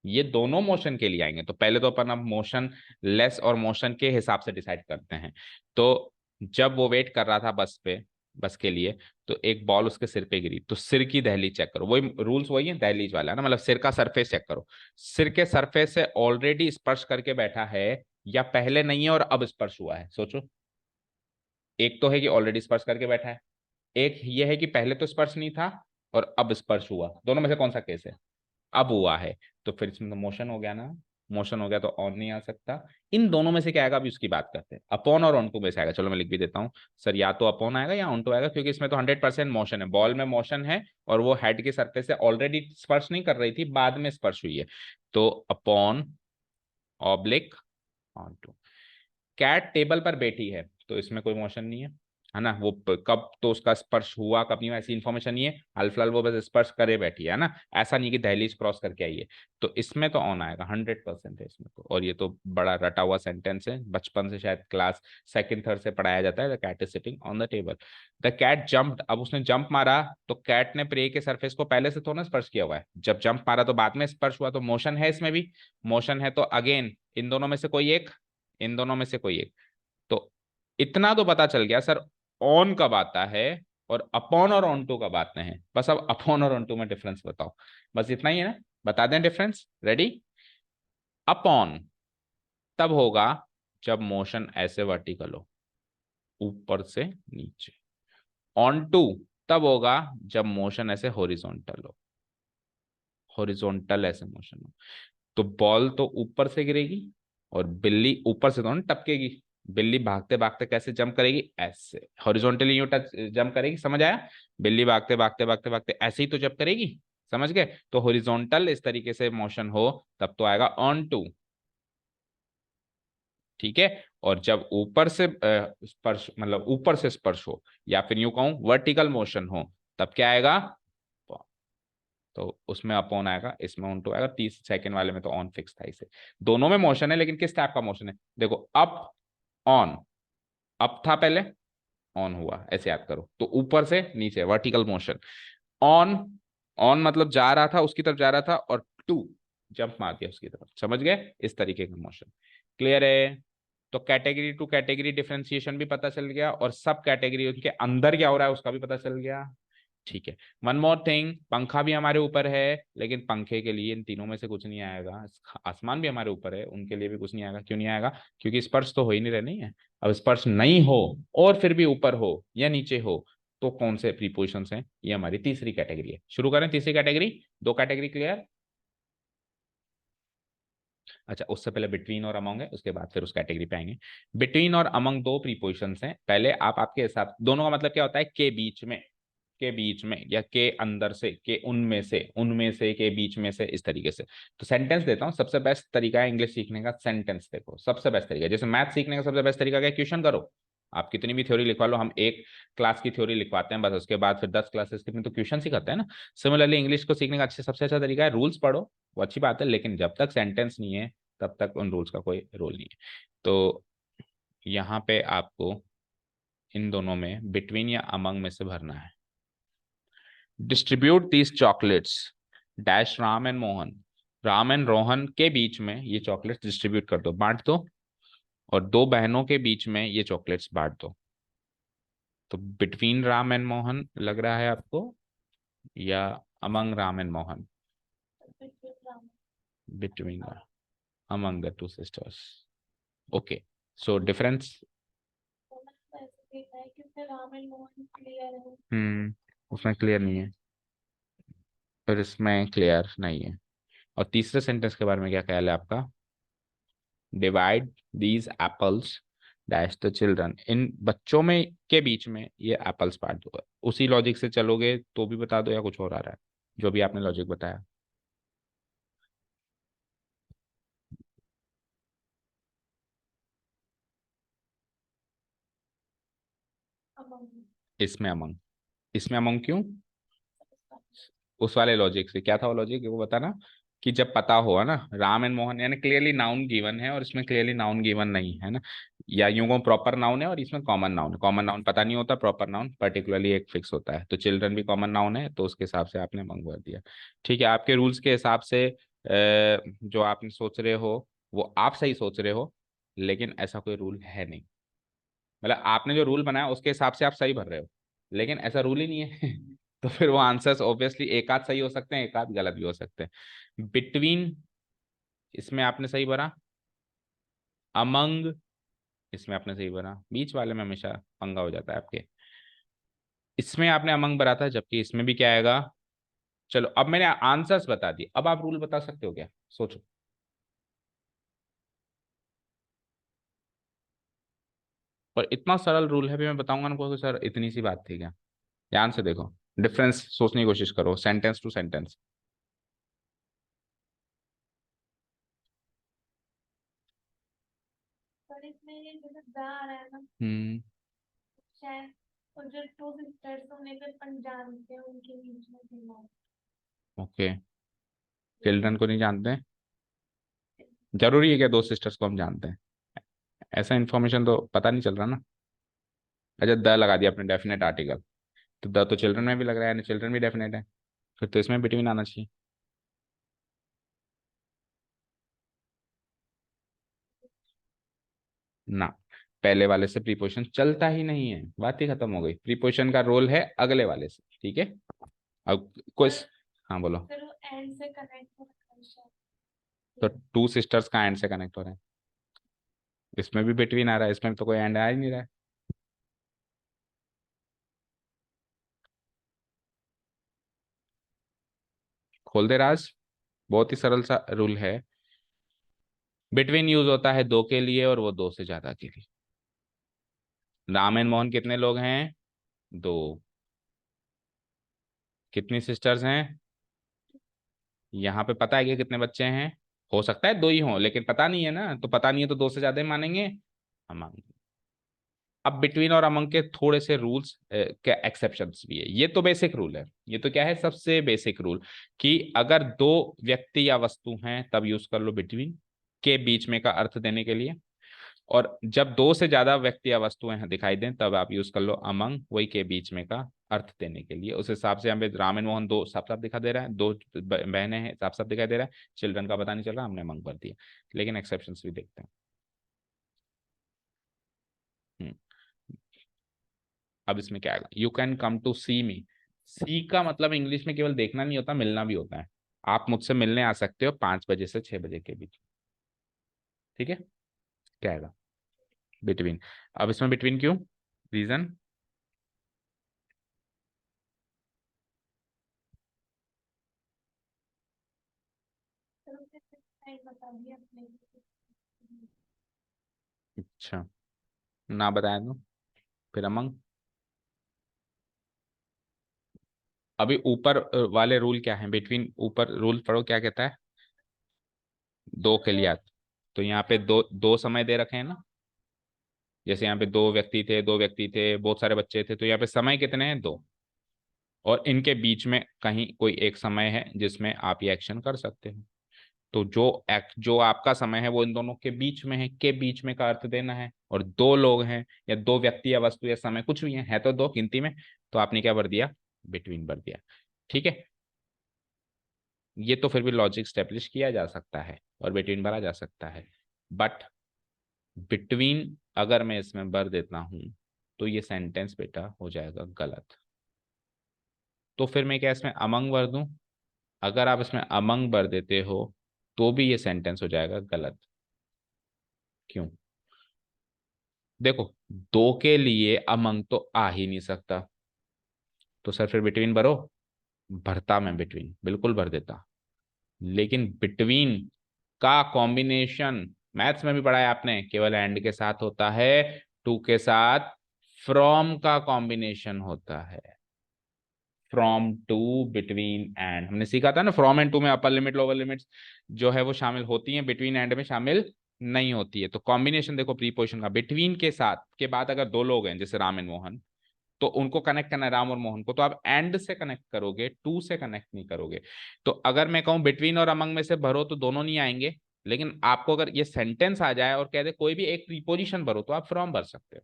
ये दोनों मोशन के लिए आएंगे। तो पहले तो अपन अब मोशन लेस और मोशन के हिसाब से डिसाइड करते हैं। तो जब वो वेट कर रहा था बस पे, बस के लिए, तो एक बॉल उसके सिर पे गिरी, तो सिर की दहलीज चेक करो, वही रूल्स वही है दहलीज वाला ना, मतलब सिर का सरफेस चेक करो। सिर के सरफेस से ऑलरेडी स्पर्श करके बैठा है, या पहले नहीं है और अब स्पर्श हुआ है? सोचो, एक तो है कि ऑलरेडी स्पर्श करके बैठा है, एक ये है कि पहले तो स्पर्श नहीं था और अब स्पर्श हुआ, दोनों में से कौन सा केस है? अब हुआ है, तो फिर इसमें तो मोशन हो गया ना, मोशन हो गया तो ऑन नहीं आ सकता। इन दोनों में से क्या आएगा, अभी उसकी बात करते हैं। अपॉन और ऑन टू में से आएगा, चलो मैं लिख भी देता हूँ सर, या तो अपॉन आएगा या ऑन टू आएगा, क्योंकि इसमें तो 100% मोशन है, बॉल में मोशन है और वो हेड के सरफेस से ऑलरेडी स्पर्श नहीं कर रही थी, बाद में स्पर्श हुई है, तो upon oblique onto. Cat table पर बैठी है, तो इसमें कोई मोशन नहीं है ना, वो कब तो उसका स्पर्श हुआ कब नहीं हुआ ऐसी इन्फॉर्मेशन नहीं है, हाल फिलहाल वो बस स्पर्श करे बैठी है ना, ऐसा नहीं कि दहलीज क्रॉस करके आई है, तो इसमें तो ऑन आएगा 100% है इसमें तो। और ये तो बड़ा रटा हुआ सेंटेंस है, बचपन से शायद क्लास सेकंड थर्ड से पढ़ाया जाता है, the cat is sitting on the table. The cat jumped, अब उसने जंप मारा, तो कैट ने प्रे के सरफेस को पहले से थोड़ा स्पर्श किया हुआ है, जब जंप मारा तो बाद में स्पर्श हुआ, तो मोशन है इसमें भी, मोशन है तो अगेन इन दोनों में से कोई एक, इन दोनों में से कोई एक। तो इतना तो पता चल गया सर, ऑन कब आता है और अपॉन और ऑन टू कब आते हैं, बस अब अपॉन और ऑन टू में डिफरेंस बताओ, बस इतना ही है ना, बता दें डिफरेंस, रेडी। अपॉन तब होगा जब मोशन ऐसे वर्टिकल हो, ऊपर से नीचे। ऑन टू तब होगा जब मोशन ऐसे हॉरिजॉन्टल हो, हॉरिजॉन्टल ऐसे मोशन हो। तो बॉल तो ऊपर से गिरेगी और बिल्ली ऊपर से तो नहीं टपकेगी, बिल्ली भागते भागते कैसे जंप करेगी, ऐसे हॉरिजॉन्टली यूं टच जंप करेगी, समझ आया? बिल्ली भागते भागते भागते भागते ऐसे ही तो जंप करेगी, समझ गए? तो हॉरिजॉन्टल इस तरीके से मोशन हो तब तो आएगा ऑन टू, ठीक है। और जब ऊपर से स्पर्श, मतलब ऊपर से स्पर्श हो, या फिर यूं कहूं वर्टिकल मोशन हो, तब क्या आएगा, तो उसमें अपॉन आएगा, इसमें ऑन टू आएगा। 30 सेकंड वाले में तो ऑन फिक्स था इसे। दोनों में मोशन है, लेकिन किस टाइप का मोशन है, देखो अप ऑन, अप था पहले, ऑन हुआ, ऐसे याद करो, तो ऊपर से नीचे वर्टिकल मोशन। ऑन, ऑन मतलब जा रहा था उसकी तरफ जा रहा था, और टू जंप मार दिया उसकी तरफ, समझ गए, इस तरीके का मोशन। क्लियर है? तो कैटेगरी टू कैटेगरी डिफरेंशिएशन भी पता चल गया, और सब कैटेगरी उनके अंदर क्या हो रहा है उसका भी पता चल गया, ठीक है। वन मोर थिंग, पंखा भी हमारे ऊपर है, लेकिन पंखे के लिए इन तीनों में से कुछ नहीं आएगा। आसमान भी हमारे ऊपर है, उनके लिए भी कुछ नहीं आएगा, क्यों नहीं आएगा, क्योंकि स्पर्श तो हो ही नहीं रहे, नहीं है। अब स्पर्श नहीं हो और फिर भी ऊपर हो या नीचे हो, तो कौन से प्रीपोजिशन हैं, ये हमारी तीसरी कैटेगरी है। शुरू करें तीसरी कैटेगरी, दो कैटेगरी क्लियर। अच्छा, उससे पहले बिटवीन और अमंग है, उसके बाद फिर उस कैटेगरी पे आएंगे। बिटवीन और अमंग दो प्रीपोजिशंस हैं, पहले आप आपके हिसाब, दोनों का मतलब क्या होता है, के बीच में, के बीच में, या के अंदर से, के उनमें से, उनमें से, के बीच में से, इस तरीके से। तो सेंटेंस देता हूँ, सबसे बेस्ट तरीका है इंग्लिश सीखने का सेंटेंस, देखो सबसे बेस्ट तरीका है, जैसे मैथ सीखने का सबसे बेस्ट तरीका क्या है, क्वेश्चन करो। आप कितनी भी थ्योरी लिखवा लो, हम एक क्लास की थ्योरी लिखवाते हैं बस, उसके बाद फिर 10 क्लासेस की तो क्वेश्चन सिखाते हैं ना। सिमिलरली इंग्लिश को सीखने का सबसे अच्छा तरीका है रूल्स पढ़ो, वो अच्छी बात है, लेकिन जब तक सेंटेंस नहीं है तब तक उन रूल्स का कोई रोल नहीं है। तो यहाँ पे आपको इन दोनों में बिटवीन या अमंग में से भरना है। Distribute these chocolates dash Ram and Mohan, Ram and Rohan के बीच में ये चॉकलेट्स डिस्ट्रीब्यूट कर दो, बांट दो, और दो बहनों के बीच में ये चॉकलेट्स बांट दो। तो बिटवीन राम एंड मोहन लग रहा है आपको, या among Ram and Mohan, between, among the two sisters, okay. So difference, उसमें क्लियर नहीं है, फिर इसमें क्लियर नहीं है। और तीसरे सेंटेंस के बारे में क्या ख्याल है आपका, divide these apples dash the children, इन बच्चों में के बीच में ये एप्पल्स बांट दो। उसी लॉजिक से चलोगे तो भी बता दो, या कुछ और आ रहा है जो भी आपने लॉजिक बताया। इसमें अमंग, इसमें अमंग क्यों, उस वाले लॉजिक से, क्या था वो लॉजिक, वो बताना, कि जब पता हुआ ना राम एंड मोहन, यानी क्लियरली नाउन गिवन है और इसमें क्लियरली नाउन गिवन नहीं है ना, या यूं को प्रॉपर नाउन है और इसमें कॉमन नाउन है, कॉमन नाउन पता नहीं होता, प्रॉपर नाउन पर्टिकुलरली एक फिक्स होता है, तो चिल्ड्रन भी कॉमन नाउन है, तो उसके हिसाब से आपने मंगवा दिया, ठीक है। आपके रूल्स के हिसाब से जो आपने सोच रहे हो वो आप सही सोच रहे हो, लेकिन ऐसा कोई रूल है नहीं, मतलब आपने जो रूल बनाया उसके हिसाब से आप सही भर रहे हो, लेकिन ऐसा रूल ही नहीं है तो फिर वो आंसर्स ऑब्वियसली एक आध सही हो सकते हैं, एक आध गलत भी हो सकते हैं। बिटवीन, इसमें आपने सही भरा, अमंग, इसमें आपने सही भरा, बीच वाले में हमेशा पंगा हो जाता है आपके। इसमें आपने अमंग भरा था, जबकि इसमें भी क्या आएगा। चलो अब मैंने आंसर्स बता दिए, अब आप रूल बता सकते हो क्या, सोचो। और इतना सरल रूल है भी, मैं बताऊंगा ना कोई सर इतनी सी बात थी क्या। ध्यान से देखो, डिफरेंस सोचने की कोशिश करो, सेंटेंस टू सेंटेंस। पर इसमें ये जैसे गा आ रहा है ना, हम्म। शायद, और जो टू सिस्टर्स उन्हें भी अपन जानते हैं, उनके बीच में भी ओके। है। चिल्ड्रन को नहीं जानते। जरूरी है क्या दो सिस्टर्स को हम जानते हैं, ऐसा इन्फॉर्मेशन तो पता नहीं चल रहा ना। अच्छा, द लगा दिया आपने डेफिनेट आर्टिकल, तो द तो चिल्ड्रन में भी लग रहा है, चिल्ड्रन भी डेफिनेट है, फिर तो इसमें बिटवीन आना चाहिए ना। पहले वाले से प्रीपोजिशन चलता ही नहीं है, बात ही खत्म हो गई, प्रीपोजिशन का रोल है अगले वाले से, ठीक है। अब कोई पर हाँ बोलो। फिर वो एंड से कनेक्ट हो रखा है शायद। तो टू सिस्टर्स का एंड से कनेक्ट हो रहा है, इसमें भी बिटवीन आ रहा है, इसमें तो कोई एंड आ ही नहीं रहा है। खोल दे राज, बहुत ही सरल सा रूल है। बिटवीन यूज होता है दो के लिए, और वो दो से ज्यादा के लिए। राम एंड मोहन कितने लोग हैं, दो। कितनी सिस्टर्स हैं, यहाँ पे पता है कि कितने बच्चे हैं, हो सकता है दो ही हों, लेकिन पता नहीं है ना, तो पता नहीं है तो दो से ज्यादा ही मानेंगे हम। अब बिटवीन और अमंग के थोड़े से रूल्स के एक्सेप्शंस भी है, ये तो बेसिक रूल है, ये तो क्या है सबसे बेसिक रूल, कि अगर दो व्यक्ति या वस्तु हैं तब यूज कर लो बिटवीन, के बीच में का अर्थ देने के लिए। और जब दो से ज्यादा व्यक्ति या वस्तुएं दिखाई दें तब आप यूज कर लो अमंग, वही के बीच में का अर्थ देने के लिए। उस हिसाब से हमें राम एंड मोहन दो साफ साफ दिखा दे रहा है, दो बहनें हैं साफ साफ दिखाई दे रहा है, चिल्ड्रन का पता नहीं चल रहा, हमने अमंग भर दिया। लेकिन एक्सेप्शंस भी देखते हैं। हम्म। अब इसमें क्या आएगा, यू कैन कम टू सी मी। सी का मतलब इंग्लिश में केवल देखना नहीं होता, मिलना भी होता है। आप मुझसे मिलने आ सकते हो 5 बजे से 6 बजे के बीच, ठीक है। क्या आएगा, बिटवीन। अब इसमें बिटवीन क्यों, रीजन। चलो फिर टाइम बता दिया अपने। अच्छा, ना बताया तो फिर अमंग। अभी ऊपर वाले रूल क्या है, बिटवीन ऊपर रूल पढ़ो क्या कहता है, दो के लिए तो यहाँ पे दो दो समय दे रखे हैं ना। जैसे यहाँ पे दो व्यक्ति थे, दो व्यक्ति थे, बहुत सारे बच्चे थे, तो यहाँ पे समय कितने हैं, दो। और इनके बीच में कहीं कोई एक समय है जिसमें आप ये एक्शन कर सकते हो। तो जो आपका समय है वो इन दोनों के बीच में है, के बीच में का अर्थ देना है। और दो लोग हैं या दो व्यक्ति या वस्तु या समय कुछ भी है तो दो गिनती में, तो आपने क्या भर दिया, बिटवीन भर दिया, ठीक है। ये तो फिर भी लॉजिक स्टेब्लिश किया जा सकता है और बिटवीन भरा जा सकता है, बट बिटवीन अगर मैं इसमें भर देता हूं तो ये सेंटेंस बेटा हो जाएगा गलत। तो फिर मैं क्या इसमें अमंग भर दूं, अगर आप इसमें अमंग भर देते हो तो भी ये सेंटेंस हो जाएगा गलत। क्यों, देखो, दो के लिए अमंग तो आ ही नहीं सकता, तो सर फिर बिटवीन भरो। भरता मैं बिटवीन, बिल्कुल भर देता, लेकिन बिटवीन का कॉम्बिनेशन मैथ्स में भी पढ़ा है आपने, केवल एंड के साथ होता है, टू के साथ फ्रॉम का कॉम्बिनेशन होता है। फ्रॉम टू, बिटवीन एंड, हमने सीखा था ना, फ्रॉम एंड टू में अपर लिमिट लोअर लिमिट्स जो है वो शामिल होती हैं, बिटवीन एंड में शामिल नहीं होती है। तो कॉम्बिनेशन देखो प्रीपोजिशन का, बिटवीन के साथ के बाद अगर दो लोग हैं जैसे राम एंड मोहन, तो उनको कनेक्ट करना है राम और मोहन को, तो आप एंड से कनेक्ट करोगे, टू से कनेक्ट नहीं करोगे। तो अगर मैं कहूं बिटवीन और अमंग में से भरो तो दोनों नहीं आएंगे, लेकिन आपको अगर ये सेंटेंस आ जाए और कह दे कोई भी एक प्रीपोजिशन भरो तो आप फ्रॉम भर सकते हो।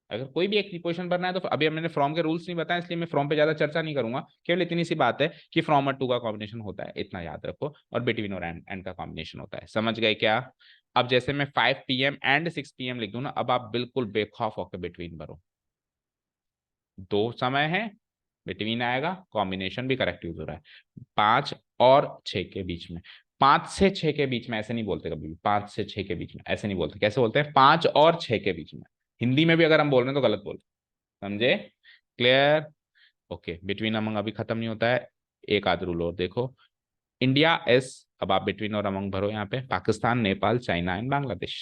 अगर कोई भी एक प्रीपोजिशन भरना है तो अभी मैंने फ्रॉम के रूल्स नहीं बताए, इसलिए मैं फ्रॉम पे ज्यादा चर्चा नहीं करूंगा, केवल इतनी सी बात है कि फ्रॉम और टू का कॉम्बिनेशन होता है, इतना याद रखो, और बिटवीन और एंड का कॉम्बिनेशन होता है, समझ गए क्या। अब जैसे मैं 5 PM एंड 6 PM लिख दूं ना, अब आप बिल्कुल बेखौफ होकर बिटवीन भरो, दो समय है, बिटवीन आएगा, कॉम्बिनेशन भी करेक्ट यूज हो रहा है। 5 और 6 के बीच में, 5 से 6 के बीच में ऐसे नहीं बोलते कभी भी, 5 से 6 के बीच में ऐसे नहीं बोलते, कैसे बोलते हैं, 5 और 6 के बीच में। हिंदी में भी अगर हम बोल रहे हैं तो गलत बोलते, समझे। क्लियर? ओके, बिटवीन अमंग अभी खत्म नहीं होता है, एक आध रूल और देखो। इंडिया इज, अब आप बिटवीन और अमंग भरो यहाँ पे, Pakistan, Nepal, China and Bangladesh.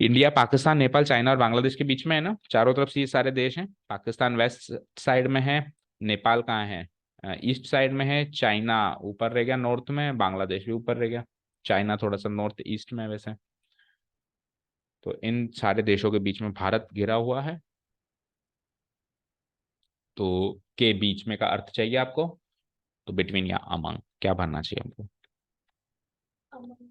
India Pakistan Nepal China और बांग्लादेश के बीच में है ना, चारों तरफ से ये सारे देश हैं। पाकिस्तान वेस्ट साइड में है, नेपाल कहाँ है, ईस्ट साइड में है, चाइना ऊपर रह गया नॉर्थ में, बांग्लादेश भी ऊपर रह गया, चाइना थोड़ा सा नॉर्थ ईस्ट में है वैसे। तो इन सारे देशों के बीच में भारत घिरा हुआ है। तो के बीच में का अर्थ चाहिए आपको, तो बिटवीन या अमंग क्या भरना चाहिए हमको? अमन।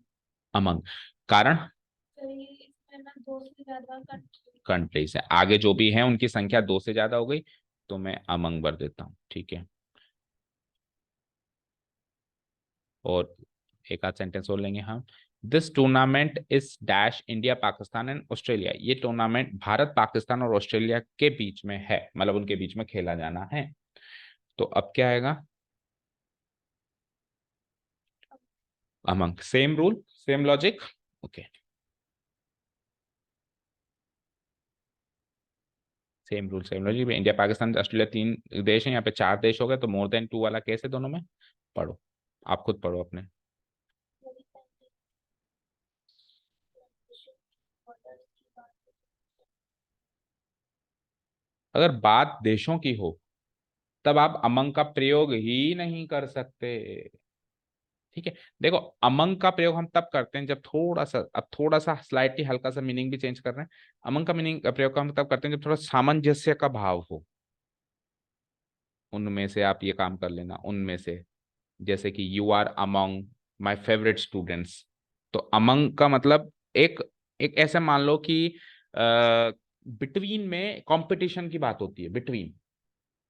अमंग। कारण? तो ये इसमें ना दो से ज्यादा कंट्री। कंट्रीज है, आगे जो भी है उनकी संख्या दो से ज्यादा हो गई, तो मैं अमंग भर देता हूँ, ठीक है। और एक आध सेंटेंस और लेंगे हम। This tournament is dash India Pakistan and Australia, ये टूर्नामेंट भारत पाकिस्तान और ऑस्ट्रेलिया के बीच में है, मतलब उनके बीच में खेला जाना है। तो अब क्या आएगा? Among, same rule same logic. Okay, same rule same logic. India Pakistan Australia तीन देश हैं, यहाँ पे चार देश हो गए, तो मोर देन टू वाला केस है दोनों में। पढ़ो, आप खुद पढ़ो अपने। अगर बात देशों की हो तब आप अमंग का प्रयोग ही नहीं कर सकते, ठीक है। देखो, अमंग का प्रयोग हम तब करते हैं जब थोड़ा सा, अब थोड़ा सा स्लाइटली हल्का सा मीनिंग भी चेंज कर रहे हैं। अमंग का मीनिंग प्रयोग हम तब करते हैं जब थोड़ा सामंजस्य का भाव हो। उनमें से आप ये काम कर लेना, उनमें से, जैसे कि you are among my favourite students. तो अमंग का मतलब एक, एक ऐसे मान लो कि बिटवीन में कंपटीशन की बात होती है, बिटवीन,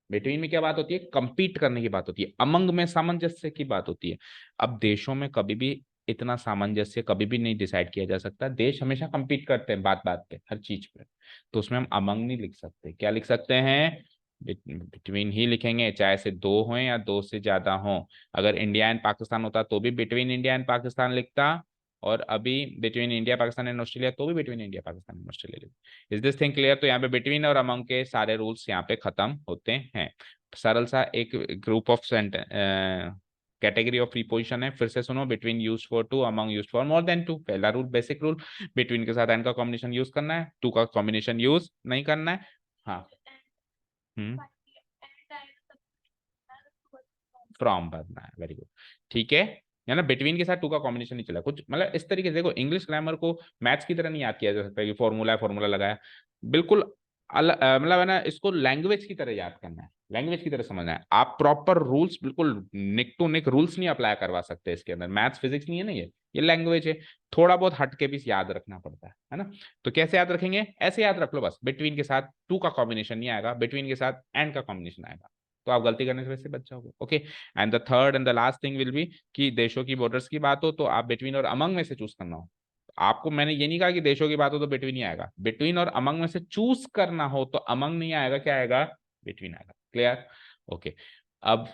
बिटवीन में क्या बात होती है, कंपीट करने की बात होती है। अमंग में सामंजस्य की बात होती है। अब देशों में कभी भी इतना सामंजस्य कभी भी नहीं डिसाइड किया जा सकता, देश हमेशा कंपीट करते हैं बात बात पे, हर चीज पे। तो उसमें हम अमंग नहीं लिख सकते, क्या लिख सकते हैं? बिटवीन ही लिखेंगे, चाहे से दो हों या दो से ज्यादा हों। अगर इंडिया एंड पाकिस्तान होता तो भी बिटवीन इंडिया एंड पाकिस्तान लिखता, और अभी between India Pakistan and Australia तो भी between India Pakistan and Australia लिखता। Is this thing clear? तो यहाँ पे बिटवीन और अमंग के सारे रूल्स यहाँ पे खत्म होते हैं। सरल सा एक group of category of preposition है, फिर से सुनो। Between use for two, among use for more than two. पहला रूल, बेसिक रूल, बिटवीन के साथ एंड का कॉम्बिनेशन यूज करना है, टू का कॉम्बिनेशन यूज नहीं करना है। हाँ। हम्म। फ्रॉम भरना है, वेरी गुड, ठीक है ना। बिटवीन के साथ टू का कॉम्बिनेशन नहीं चला, कुछ मतलब इस तरीके से। देखो, इंग्लिश ग्रामर को मैथ्स की तरह नहीं याद किया जा सकता कि फॉर्मूला है, फॉर्मूला लगाया, बिल्कुल मतलब है ना, इसको लैंग्वेज की तरह याद करना है, लैंग्वेज की तरह समझना है। आप प्रॉपर रूल्स, बिल्कुल निक टू निक रूल्स नहीं अप्लाई करवा सकते इसके अंदर। मैथ्स फिजिक्स नहीं है ना, ये लैंग्वेज है। थोड़ा बहुत हटके भी याद रखना पड़ता है ना। तो कैसे याद रखेंगे? ऐसे याद रख लो बस, बिटवीन के साथ टू का कॉम्बिनेशन नहीं आएगा, बिटवीन के साथ एंड का कॉम्बिनेशन आएगा, तो आप गलती करने से वैसे बच जाओगे। Okay, and the third and the last thing will be कि देशों की बॉर्डर्स की बात हो तो आप बिटवीन और अमंग में से चूज करना हो। आपको मैंने ये नहीं कहा कि देशों की बात हो तो बिटवीन ही आएगा, बिटवीन और अमंग में से चूज करना हो तो अमंग नहीं आएगा, क्या आएगा? बिटवीन आएगा। क्लियर? ओके, अब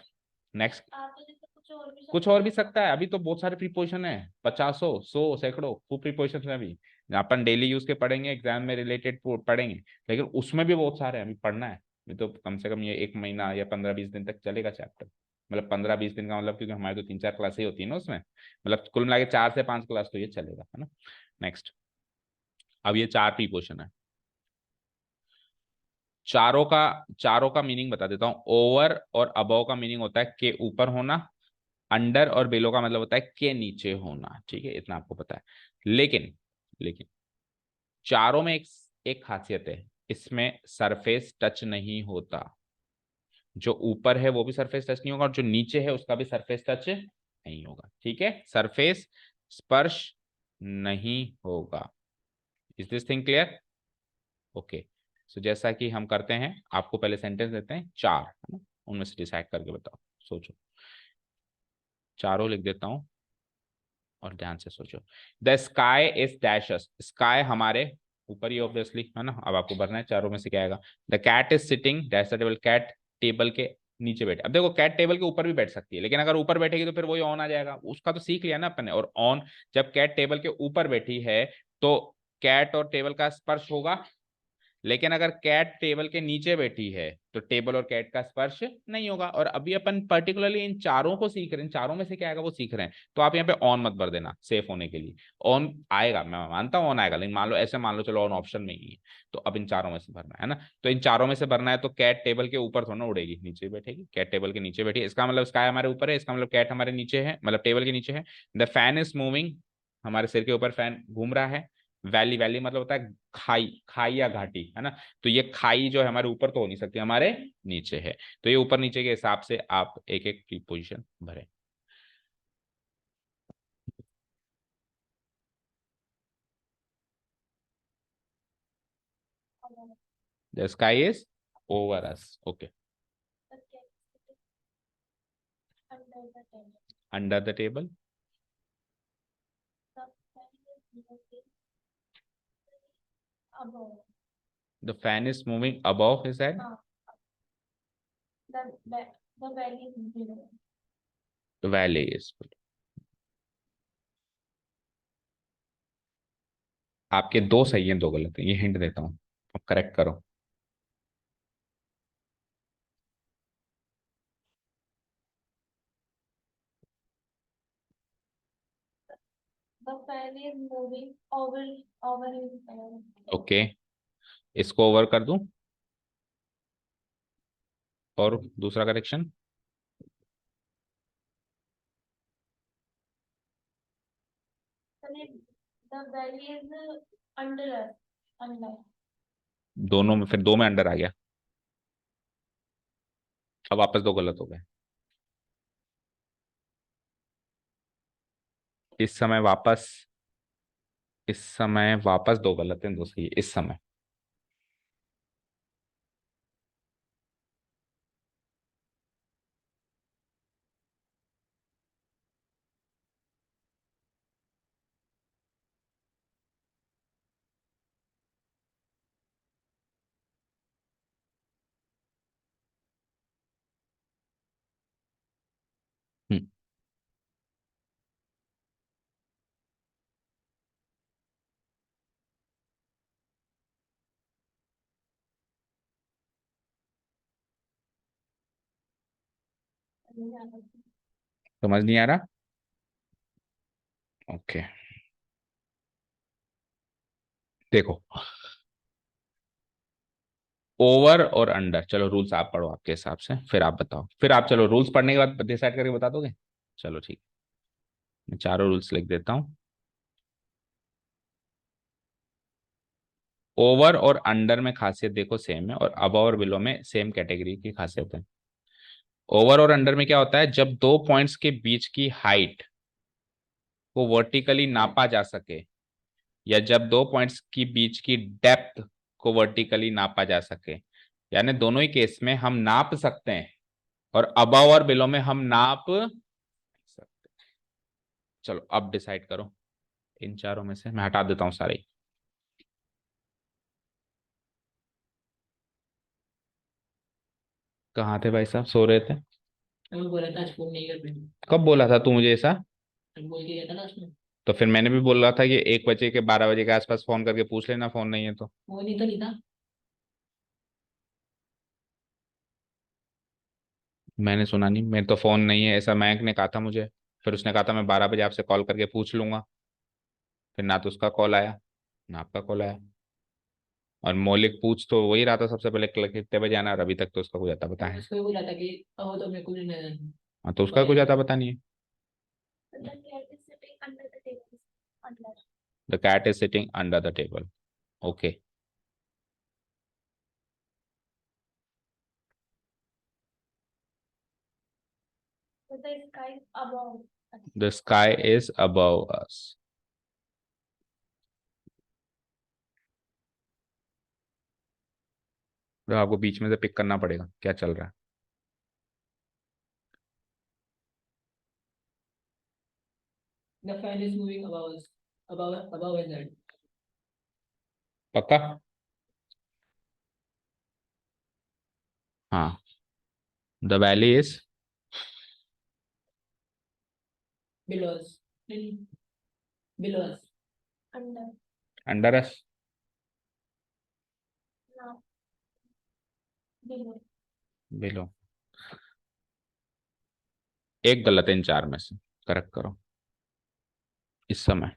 नेक्स्ट। आप तो जैसे कुछ और भी कुछ और भी सकता है, अभी तो बहुत सारे प्रीपोजिशन है, पचासों, सौ, सैकड़ों खूब प्रीपोजिशन है अभी, अपन डेली यूज के पढ़ेंगे, एग्जाम में रिलेटेड पढ़ेंगे, लेकिन उसमें भी बहुत सारे हैं, अभी पढ़ना है। अभी तो कम से कम ये एक महीना या 15-20 दिन तक चलेगा चैप्टर। मतलब 15-20 दिन का मतलब, क्योंकि हमारे तो 3-4 क्लास ही होती है ना उसमें, मतलब कुल मिला के 4 से 5 क्लास तो ये चलेगा, है ना। नेक्स्ट, अब ये चार प्रीपोजिशन है, चारों का मीनिंग बता देता हूँ। ओवर और अबव का मीनिंग होता है के ऊपर होना, अंडर और बिलो का मतलब होता है के नीचे होना, ठीक है, इतना आपको पता है। लेकिन चारों में एक एक खासियत है, इसमें सरफेस टच नहीं होता। जो ऊपर है वो भी सरफेस टच नहीं होगा, और जो नीचे है उसका भी सरफेस टच नहीं होगा, ठीक है, सरफेस स्पर्श नहीं होगा। Is this thing clear? Okay, so जैसा कि हम करते हैं, आपको पहले सेंटेंस देते हैं चार, है ना, उनमें से डिसाइड करके बताओ, सोचो। चारों लिख देता हूं और ध्यान से सोचो। द स्काई इज डैशस, स्काई हमारे ऊपर ही ऑब्वियसली, है ना। अब आपको भरना है चारों में से क्या आएगा। The cat is sitting dash the table, cat table के नीचे बैठे। अब देखो, कैट टेबल के ऊपर भी बैठ सकती है, लेकिन अगर ऊपर बैठेगी तो फिर वही ऑन आ जाएगा, उसका तो सीख लिया ना अपन ने। और ऑन, जब कैट टेबल के ऊपर बैठी है तो कैट और टेबल का स्पर्श होगा, लेकिन अगर कैट टेबल के नीचे बैठी है तो टेबल और कैट का स्पर्श नहीं होगा। और अभी अपन पर्टिकुलरली इन चारों को सीख रहे हैं, इन चारों में से क्या आएगा वो सीख रहे हैं। तो आप यहाँ पे ऑन मत भर देना सेफ होने के लिए। ऑन आएगा, मैं मानता हूँ ऑन आएगा, लेकिन मान लो ऐसे मान लो चलो ऑन ऑप्शन में ही है। तो अब इन चारों में से भरना है ना, तो इन चारों में से भरना है। तो कैट टेबल के ऊपर थोड़ा ना उड़ेगी, नीचे बैठेगी। कैट टेबल के नीचे बैठी है, इसका मतलब स्काई हमारे ऊपर है, इसका मतलब कैट हमारे नीचे है, मतलब टेबल के नीचे है। द फैन इज मूविंग, हमारे सिर के ऊपर फैन घूम रहा है। वैली, वैली मतलब होता है खाई, खाई या घाटी, है ना। तो ये खाई जो है हमारे ऊपर तो हो नहीं सकती, हमारे नीचे है। तो ये ऊपर नीचे के हिसाब से आप एक एक प्रीपोजिशन भरें। above the sky is over us, okay. the cat under the table. Under the table, The fan is moving above. The fan is moving above his head, Uh, the valley is below. The valley is. आपके दो सही हैं, दो गलत हैं, ये hint देता हूँ, अब करेक्ट करो। The fan is moving over his head. Okay, इसको ओवर कर दूं, और दूसरा correction. The valley is under us. Under. दोनों में, फिर दो में अंडर आ गया, अब वापस दो गलत हो गए। इस समय वापस, इस समय वापस दो गलत हैं, दो सही है इस समय। हम्म, समझ नहीं आ रहा, ओके। देखो, ओवर और अंडर, चलो रूल्स आप पढ़ो आपके हिसाब से, फिर आप बताओ, फिर आप चलो रूल्स पढ़ने के बाद डिसाइड करके बता दोगे। चलो ठीक, मैं चारों रूल्स लिख देता हूँ। ओवर और अंडर में खासियत देखो सेम है, और अबव और बिलो में सेम कैटेगरी की खासियत है। ओवर और अंडर में क्या होता है, जब दो पॉइंट्स के बीच की हाइट को वर्टिकली नापा जा सके, या जब दो पॉइंट्स की बीच की डेप्थ को वर्टिकली नापा जा सके, यानी दोनों ही केस में हम नाप सकते हैं, और अबव और बिलो में हम नाप सकते। चलो अब डिसाइड करो, इन चारों में से मैं हटा देता हूं सारे। कहाँ थे भाई साहब, सो रहे थे? मैं बोला था आज फोन नहीं कर पाएंगे। कब बोला था तू मुझे ऐसा? बोल के गया था ना उसमें। तो फिर मैंने भी बोल रहा था कि 1 बजे के 12 बजे के आसपास फोन करके पूछ लेना, फोन नहीं है तो। वो नहीं तो नहीं था। मैंने सुना नहीं, मेरे तो फोन नहीं है ऐसा मयंक ने कहा था मुझे। फिर उसने कहा था मैं 12 बजे आपसे कॉल करके पूछ लूंगा। फिर ना तो उसका कॉल आया, ना आपका कॉल आया। और मौलिक पूछ तो वही रहा था सबसे पहले कितने बजे आना, और अभी तक तो उसका कुछ आता पता मैं है। उसको ही बोला था कि वो तो मेरे को भी नहीं। हाँ तो उसका कुछ आता पता नहीं है। The cat is sitting under the table. Under. The cat is sitting under the table, okay. So the sky is above us. The sky is above us. तो आपको बीच में से पिक करना पड़ेगा क्या चल रहा है। The fan is moving about us, about his head. पक्का? हाँ, द वैली इज बिलो अस। नहीं, बिलो अस। Under. अंडर अस। बिलो। बिलो। एक गलत है इन चार में से, करेक्ट करो इस समय।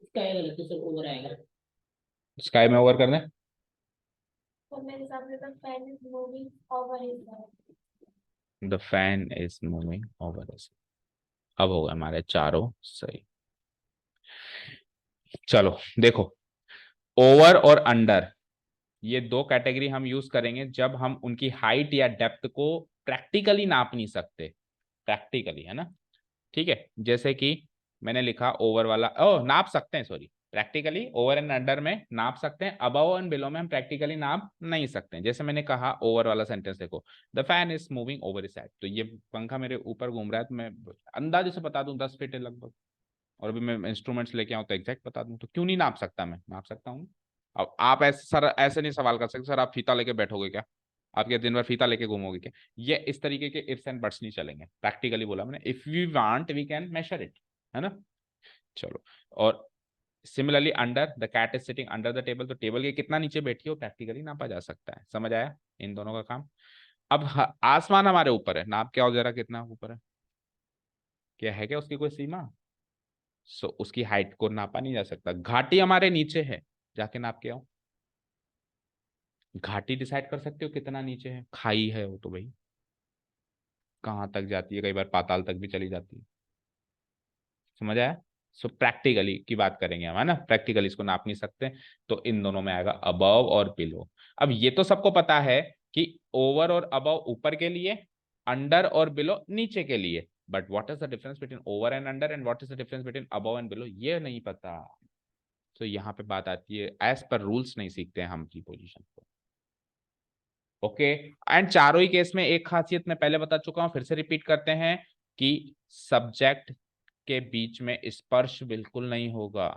इसका ये गलत है सर, ओवर आएगा। स्काई में ओवर कर दें। तो मेरे हिसाब से तो fan is moving over his head. The fan is moving over his. अब हो गए हमारे चारों सही। चलो देखो, ओवर और अंडर ये दो कैटेगरी हम यूज करेंगे जब हम उनकी हाइट या डेप्थ को प्रैक्टिकली नाप नहीं सकते। प्रैक्टिकली, है ना। ठीक है, जैसे कि मैंने लिखा ओवर वाला, ओ नाप सकते हैं, sorry, practically over and under में नाप सकते हैं, अबव एंड बिलो में हम प्रैक्टिकली नाप नहीं सकते हैं। जैसे मैंने कहा ओवर वाला सेंटेंस देखो, the fan is moving over is head, तो ये पंखा मेरे ऊपर घूम रहा है, तो मैं अंदाजे से बता दूं 10 फीट है लगभग, और अभी मैं इंस्ट्रूमेंट्स लेके आऊँ तो एग्जैक्ट बता दूं, तो क्यों नहीं नाप सकता? मैं नाप सकता हूँ। अब आप ऐसे सर ऐसे नहीं सवाल कर सकते सर आप फीता लेके बैठोगे क्या, आप क्या दिन भर फीता लेके घूमोगे क्या? ये इस तरीके के इफ्स एंड बट्स नहीं चलेंगे, प्रैक्टिकली बोला मैंने, if we want we can measure it, है ना। चलो, और similarly under, the cat is sitting under the table, तो टेबल के कितना नीचे बैठी हो प्रैक्टिकली नापा जा सकता है। समझ आया इन दोनों का काम। अब आसमान हमारे ऊपर है, नाप क्या हो जरा कितना ऊपर है, क्या है क्या उसकी कोई सीमा? सो उसकी हाइट को नापा नहीं जा सकता। घाटी हमारे नीचे है, जाके नाप के आओ। घाटी डिसाइड कर सकते हो कितना नीचे है, खाई है वो तो भाई कहाँ तक जाती है, कई बार पाताल तक भी चली जाती है। समझ आया। सो प्रैक्टिकली की बात करेंगे हम, है ना, प्रैक्टिकली इसको नाप नहीं सकते, तो इन दोनों में आएगा अबव और बिलो। अब ये तो सबको पता है कि ओवर और अबव ऊपर के लिए, अंडर और बिलो नीचे के लिए, but what is the difference between over and under, and what is the difference between above and below, ये नहीं पता। तो यहाँ पे बात आती है, एज पर रूल्स नहीं सीखते हैं हम की पोजीशन को। ओके, एंड चारों ही केस में एक खासियत मैं पहले बता चुका हूं, फिर से रिपीट करते हैं कि सब्जेक्ट के बीच में स्पर्श बिल्कुल नहीं होगा।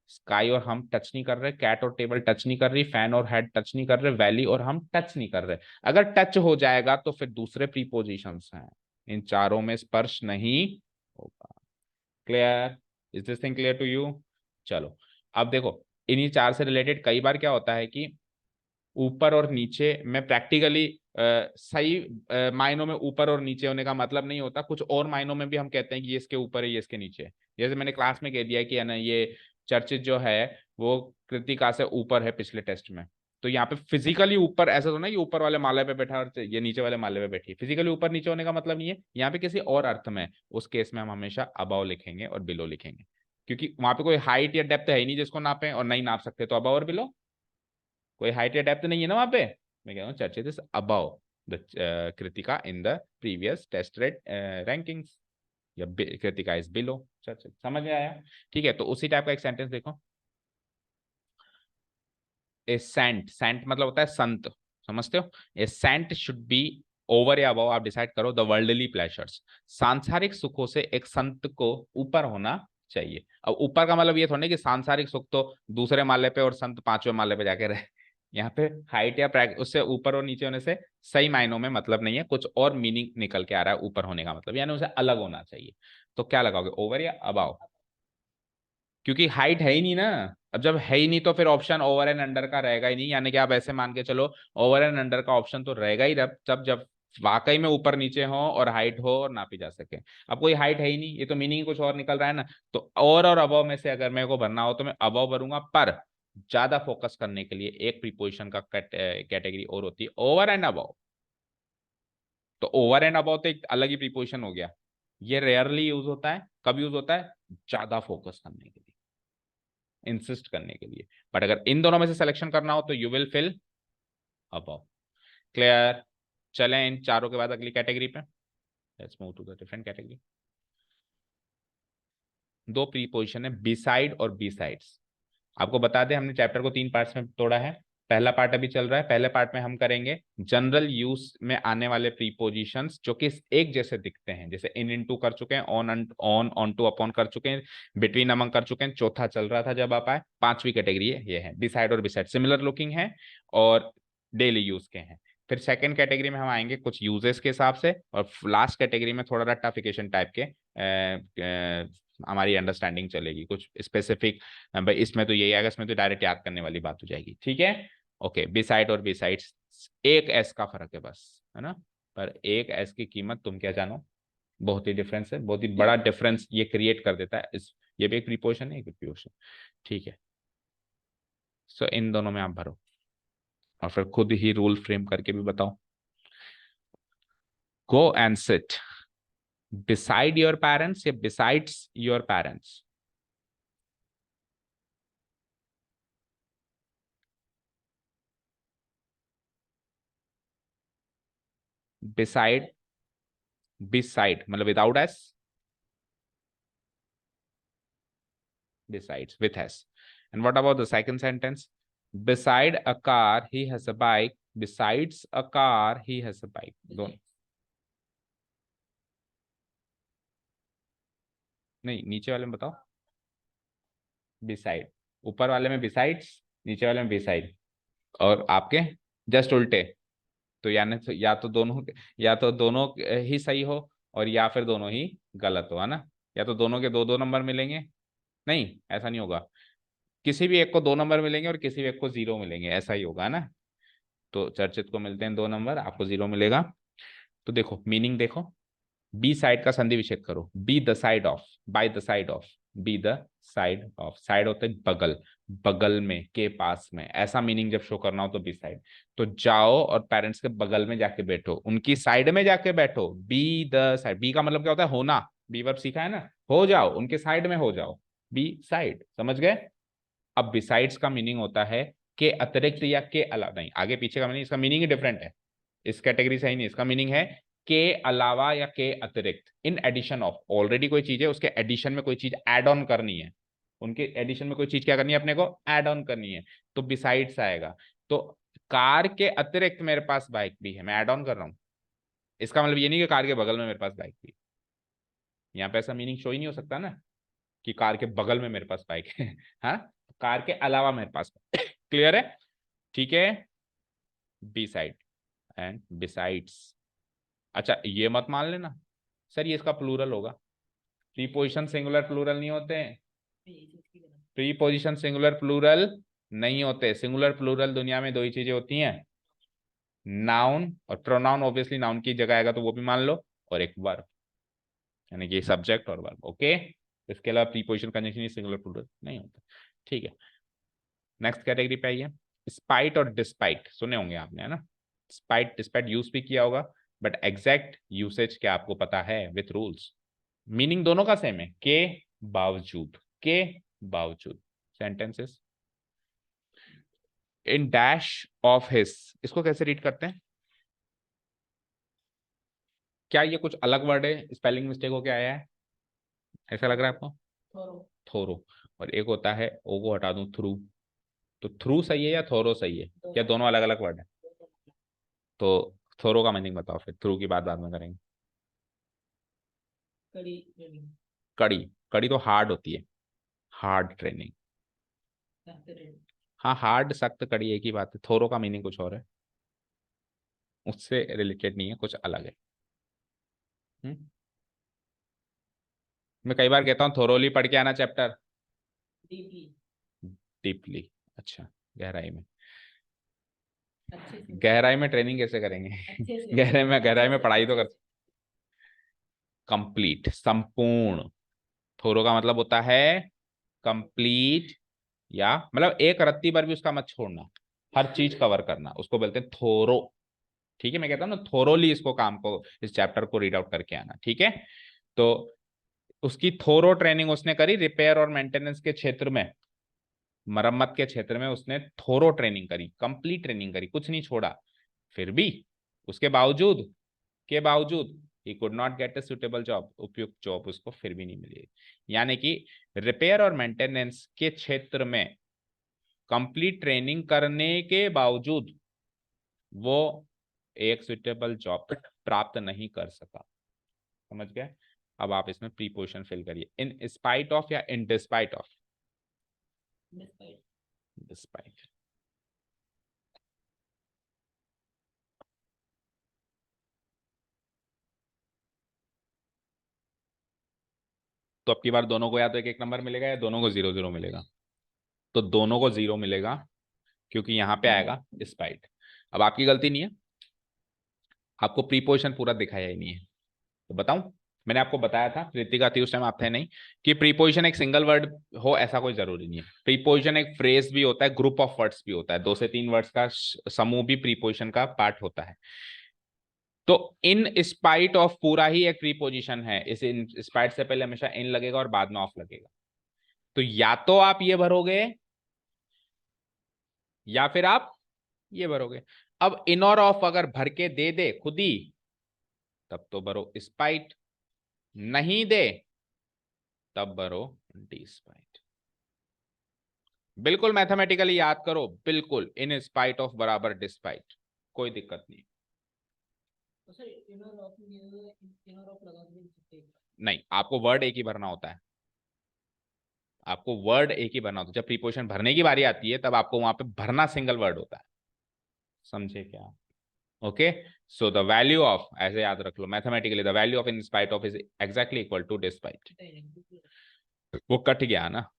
स्काई और हम टच नहीं कर रहे, कैट और टेबल टच नहीं कर रही, फैन और हेड टच नहीं कर रहे, वैली और हम टच नहीं कर रहे। अगर टच हो जाएगा तो फिर दूसरे प्रीपोजिशंस हैं, इन चारों में स्पर्श नहीं होगा। Clear? Is this thing clear to you? चलो, अब देखो, इन्हीं चार से रिलेटेड कई बार क्या होता है कि ऊपर और नीचे में प्रैक्टिकली सही मायनों में ऊपर और नीचे होने का मतलब नहीं होता, कुछ और मायनों में भी हम कहते हैं कि ये इसके ऊपर है ये इसके नीचे है। जैसे मैंने क्लास में कह दिया कि है ना, ये चर्चित जो है वो कृतिका से ऊपर है पिछले टेस्ट में, तो यहाँ पे फिजिकली ऊपर ऐसा तो ना कि ऊपर वाले माले पे बैठा और ये नीचे वाले माले पे बैठी है, फिजिकली ऊपर नीचे होने का मतलब नहीं है, यहाँ पे किसी और अर्थ में। उस केस में हम हमेशा अबाव लिखेंगे और बिलो लिखेंगे, क्योंकि वहां पे कोई हाइट या डेप्थ है ही नहीं जिसको नापे, और नहीं नाप सकते, तो अबाव और बिलो, कोई हाइट या डेप्थ नहीं है ना वहां पे। मैं कह रहा हूँ Charchit is above the Kritika in the previous test rate rankings, या कृतिका इज बिलो चर्चित। समझ में आया? ठीक है, तो उसी टाइप का एक सेंटेंस देखो, ए सेंट, सेंट मतलब होता है संत, समझते हो? ए सेंट शुड बी ओवर या अबव, आप डिसाइड करो, द वर्ल्डली प्लेजर्स, सांसारिक सुखों से एक संत को ऊपर होना चाहिए। अब ऊपर का मतलब ये थोड़ा कि सांसारिक सुख तो दूसरे माले पे और संत पांचवें माले पे जाके रहे। यहाँ पे हाइट या उससे ऊपर और नीचे होने से सही मायनों में मतलब नहीं है, कुछ और मीनिंग निकल के आ रहा है ऊपर होने का मतलब, यानी उसे अलग होना चाहिए। तो क्या लगाओगे, ओवर या अबाव? क्योंकि हाइट है ही नहीं ना। अब जब है ही नहीं तो फिर ऑप्शन ओवर एंड अंडर का रहेगा ही नहीं, यानी कि आप ऐसे मान के चलो ओवर एंड अंडर का ऑप्शन तो रहेगा ही जब जब वाकई में ऊपर नीचे हो और हाइट हो और नापी जा सके। अब कोई हाइट है ही नहीं, ये तो मीनिंग कुछ और निकल रहा है ना। तो और अबव में से अगर मेरे को भरना हो तो मैं अबव भरूंगा, पर ज्यादा फोकस करने के लिए एक प्रीपोजिशन का कैटेगरी और होती है, ओवर एंड अबव। तो ओवर एंड अबव तो एक अलग ही प्रीपोजिशन हो गया, ये रेयरली यूज होता है, कब यूज होता है? ज्यादा फोकस करने के लिए, इंसिस्ट करने के लिए। बट अगर इन दोनों में से सिलेक्शन करना हो तो you will fill above. Clear? चलें इन चारों के बाद अगली कैटेगरी पे, let's move to the different category. दो प्रीपोजिशन है, बिसाइड और बी साइड्स। आपको बता दें हमने चैप्टर को 3 पार्ट्स में तोड़ा है, पहला पार्ट अभी चल रहा है। पहले पार्ट में हम करेंगे जनरल यूज में आने वाले प्रीपोजिशंस जो कि एक जैसे दिखते हैं, जैसे इन इनटू कर चुके हैं, ऑन ऑन टू अपॉन कर चुके हैं, बिटवीन अमंग कर चुके हैं, चौथा चल रहा था जब आप आए। पांचवी कैटेगरी है ये है बिसाइड और बिसाइड, सिमिलर लुकिंग है और डेली यूज के हैं। फिर सेकंड कैटेगरी में हम आएंगे कुछ यूजेस के हिसाब से, और लास्ट कैटेगरी में थोड़ा रट्टाफिकेशन टाइप के हमारी अंडरस्टैंडिंग चलेगी, कुछ स्पेसिफिक भाई इसमें तो यही आएगा, इसमें तो डायरेक्ट याद करने वाली बात हो जाएगी, ठीक है। ओके, बिसाइड और बिसाइड्स एक एस का फर्क है बस, है ना, पर एक एस की कीमत तुम क्या जानो, बहुत ही डिफरेंस है, बहुत ही बड़ा डिफरेंस ये क्रिएट कर देता है। इस ये भी एक प्रीपोजिशन है, एक प्रीपोजिशन, ठीक है। सो इन दोनों में आप भरो और फिर खुद ही रूल फ्रेम करके भी बताओ। Go and sit beside your parents या besides your parents? beside, beside मतलब without s, besides with s. And what about the second sentence? Beside a car he has a bike, besides a car he has a bike. दोनों नहीं, नीचे वाले में बताओ। beside, ऊपर वाले में besides, नीचे वाले में beside, और आपके जस्ट उल्टे। तो यानी तो या तो दोनों ही सही हो और या फिर दोनों ही गलत हो, है ना, या तो दोनों के दो दो नंबर मिलेंगे, नहीं ऐसा नहीं होगा, किसी भी एक को दो नंबर मिलेंगे और किसी भी एक को जीरो मिलेंगे, ऐसा ही होगा, है ना। तो चर्चित को मिलते हैं दो नंबर, आपको जीरो मिलेगा। तो देखो मीनिंग देखो, बी साइड का संधि विच्छेद करो, be the side of, by the side of, be the side of, side होते है बगल, बगल में, के पास में, ऐसा मीनिंग जब शो करना हो तो बी साइड। तो जाओ और पेरेंट्स के बगल में जाके बैठो, उनकी साइड में जाके बैठो, बी द साइड, बी का मतलब क्या होता है, होना, बी वर्ब सीखा है ना, हो जाओ उनके साइड में, हो जाओ, बी साइड, समझ गए। अब बिसाइड्स का मीनिंग होता है के अतिरिक्त या के अलावा, नहीं आगे पीछे का मीनिंग, इसका मीनिंग ही डिफरेंट है, इस कैटेगरी से ही नहीं, इसका मीनिंग है के अलावा या के अतिरिक्त, इन एडिशन ऑफ, ऑलरेडी कोई चीज है उसके एडिशन में कोई चीज ऐड ऑन करनी है, उनके एडिशन में कोई चीज क्या करनी है, अपने को ऐड ऑन करनी है, तो बिसाइड्स आएगा। तो कार के अतिरिक्त मेरे पास बाइक भी है, मैं ऐड ऑन कर रहा हूं, इसका मतलब ये नहीं कि कार के बगल में मेरे पास बाइक भी, यहाँ पे ऐसा मीनिंग शो ही नहीं हो सकता ना कि कार के बगल में मेरे पास बाइक है हाँ, कार के अलावा मेरे पास क्लियर है, ठीक है। Beside and besides. अच्छा ये मत मान लेना सर ये इसका प्लूरल होगा, प्रीपोजिशन सिंगुलर प्लूरल नहीं होते हैं, प्रीपोजिशन सिंगुलर प्लूरल नहीं होते, सिंगुलर प्लूरल दुनिया में दो ही चीजें होती हैं, नाउन और प्रोनाउन, ऑब्वियसली नाउन की जगह आएगा तो वो भी मान लो, और एक वर्ब, यानी कि सब्जेक्ट और वर्ब, ओके। इसके अलावा प्रीपोजिशन कंजंक्शन सिंगुलर प्लूरल नहीं होता, ठीक है। नेक्स्ट कैटेगरी पे आइए, स्पाइट और डिस्पाइट, सुने होंगे आपने, है ना, स्पाइट डिस्पाइट यूज भी किया होगा, बट एग्जैक्ट यूसेज क्या आपको पता है, विथ रूल्स, मीनिंग दोनों का सेम है, के बावजूद, के बावजूद, sentences. In dash of his, इसको कैसे रीड करते हैं, क्या ये कुछ अलग वर्ड है, स्पेलिंग मिस्टेक हो क्या आया है, ऐसा लग रहा है आपको, थोरो, और एक होता है ओ को हटा दूं थ्रू, तो थ्रू सही है या थोरो सही है, क्या दोनों अलग अलग वर्ड है, तो थोरो का मीनिंग बताओ, फिर थ्रू की बात बाद में करेंगे। कड़ी, कड़ी तो हार्ड होती है, हार्ड ट्रेनिंग, हाँ हार्ड सख्त कड़ी एक ही बात है, थोरो का मीनिंग कुछ और है, उससे रिलेटेड नहीं है, कुछ अलग है। हम्म? मैं कई बार कहता हूँ थोरोली पढ़ के आना चैप्टर, डीपली, अच्छा, गहराई में, गहराई में ट्रेनिंग कैसे करेंगे गहराई में पढ़ाई तो कर, कंप्लीट, संपूर्ण, थोरो का मतलब होता है कंप्लीट, या मतलब एक रत्ती भर भी उसका मत छोड़ना, हर चीज कवर करना, उसको बोलते हैं थोरो, ठीक है। मैं कहता हूँ ना थोरोली इसको काम को, इस चैप्टर को रीड आउट करके आना, ठीक है। तो उसकी थोरो ट्रेनिंग उसने करी रिपेयर और मेंटेनेंस के क्षेत्र में, मरम्मत के क्षेत्र में उसने थोरो ट्रेनिंग करी, कंप्लीट ट्रेनिंग करी, कुछ नहीं छोड़ा, फिर भी उसके बावजूद, के बावजूद he could not get a suitable job, उपयुक्त जॉब उसको फिर भी नहीं मिली, यानी कि रिपेयर और मेंटेनेंस के क्षेत्र में कंप्लीट ट्रेनिंग करने के बावजूद वो एक सुटेबल जॉब प्राप्त नहीं कर सका, समझ गए। अब आप इसमें प्रीपोजिशन फिल करिए, इन स्पाइट ऑफ या इन डिस्पाइट ऑफ, डिस्पाइट, तो अब की बार दोनों को या तो एक एक नंबर मिलेगा या दोनों को 0 0 मिलेगा। तो दोनों को 0 मिलेगा क्योंकि यहां पे आएगा डिस्पाइट। अब आपकी गलती नहीं है, आपको प्रीपोजिशन पूरा दिखाया ही नहीं है। तो बताऊं, मैंने आपको बताया था, कृतिका थी उस टाइम, आप थे नहीं, कि प्रीपोजिशन एक सिंगल वर्ड हो ऐसा कोई जरूरी नहीं है। प्रीपोजिशन एक फ्रेज भी होता है, ग्रुप ऑफ वर्ड्स भी होता है, 2 से 3 वर्ड्स का समूह भी प्रीपोजिशन का पार्ट होता है। तो इन स्पाइट ऑफ पूरा ही एक प्रीपोजिशन है। इस इन स्पाइट से पहले हमेशा इन लगेगा और बाद में ऑफ लगेगा। तो या तो आप ये भरोगे या फिर आप ये भरोगे। अब इन और ऑफ अगर भर के दे दे खुद ही, तब तो भरो स्पाइट, नहीं दे तब भरो डिस्पाइट। बिल्कुल मैथमेटिकली याद करो, बिल्कुल इन स्पाइट ऑफ बराबर डिस्पाइट, कोई दिक्कत नहीं। तो सर इन और ऑफ लगा के भी लिख सकते हैं। नहीं, आपको वर्ड एक ही भरना होता है, आपको वर्ड एक ही भरना होता है। जब प्रीपोजिशन भरने की बारी आती है तब आपको वहां पे भरना सिंगल वर्ड होता है। समझे क्या? Okay, so the value of, ऐसे याद रख लो mathematically, the value of in spite of is exactly equal to despite. वो कट गया ना,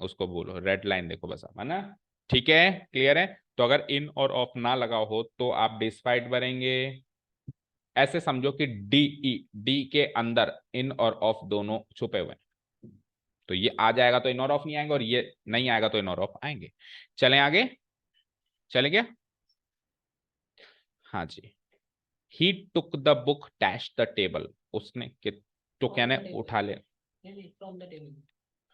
उसको बोलो रेड लाइन देखो बस आप, है ना? ठीक है, क्लियर है? तो अगर इन और ऑफ ना लगा हो तो आप डिस्पाइट भरेंगे। ऐसे समझो कि डी के अंदर इन और ऑफ दोनों छुपे हुए हैं। तो ये आ जाएगा तो इन और ऑफ नहीं आएंगे, और ये नहीं आएगा तो इन और ऑफ आएंगे। चलें आगे, चले क्या? हाँ जी। He took the book dash the table, उसने टुक यानी उठा ले, from the table.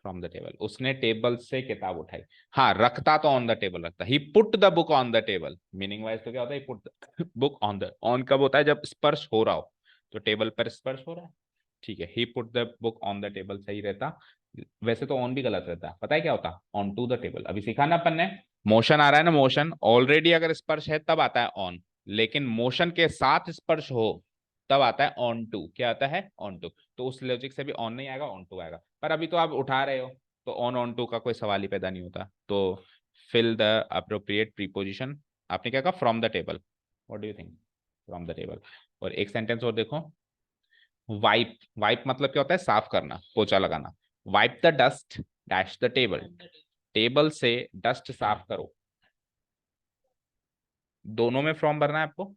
From the table, उसने टेबल से किताब उठाई। हाँ, रखता तो ऑन द टेबल रखता, he put the book on the table, meaning wise तो क्या होता है, put the book on the, on कब होता है, जब स्पर्श हो रहा हो, तो टेबल पर स्पर्श हो रहा है। ठीक है, he put the book on the table सही रहता। वैसे तो ऑन भी गलत रहता है, पता है क्या होता, ऑन टू द टेबल। अभी सीखा ना अपन ने, मोशन आ रहा है ना, मोशन ऑलरेडी अगर स्पर्श है तब आता है ऑन, लेकिन मोशन के साथ स्पर्श हो तब आता है ऑन टू। क्या आता है? Onto. तो उस लॉजिक से भी ऑन नहीं आएगा, ऑन टू आएगा। पर अभी तो आप उठा रहे हो, तो ऑन टू का कोई सवाल ही पैदा नहीं होता। तो फिल द अप्रोप्रिएट प्रीपोजिशन। आपने क्या कहा? From the table. What do you think? From the table. और एक सेंटेंस और देखो, वाइप, वाइप मतलब क्या होता है? साफ करना, पोछा लगाना। Wipe the dust dash the table, table से डस्ट साफ करो। दोनों में फ्रॉम भरना है आपको।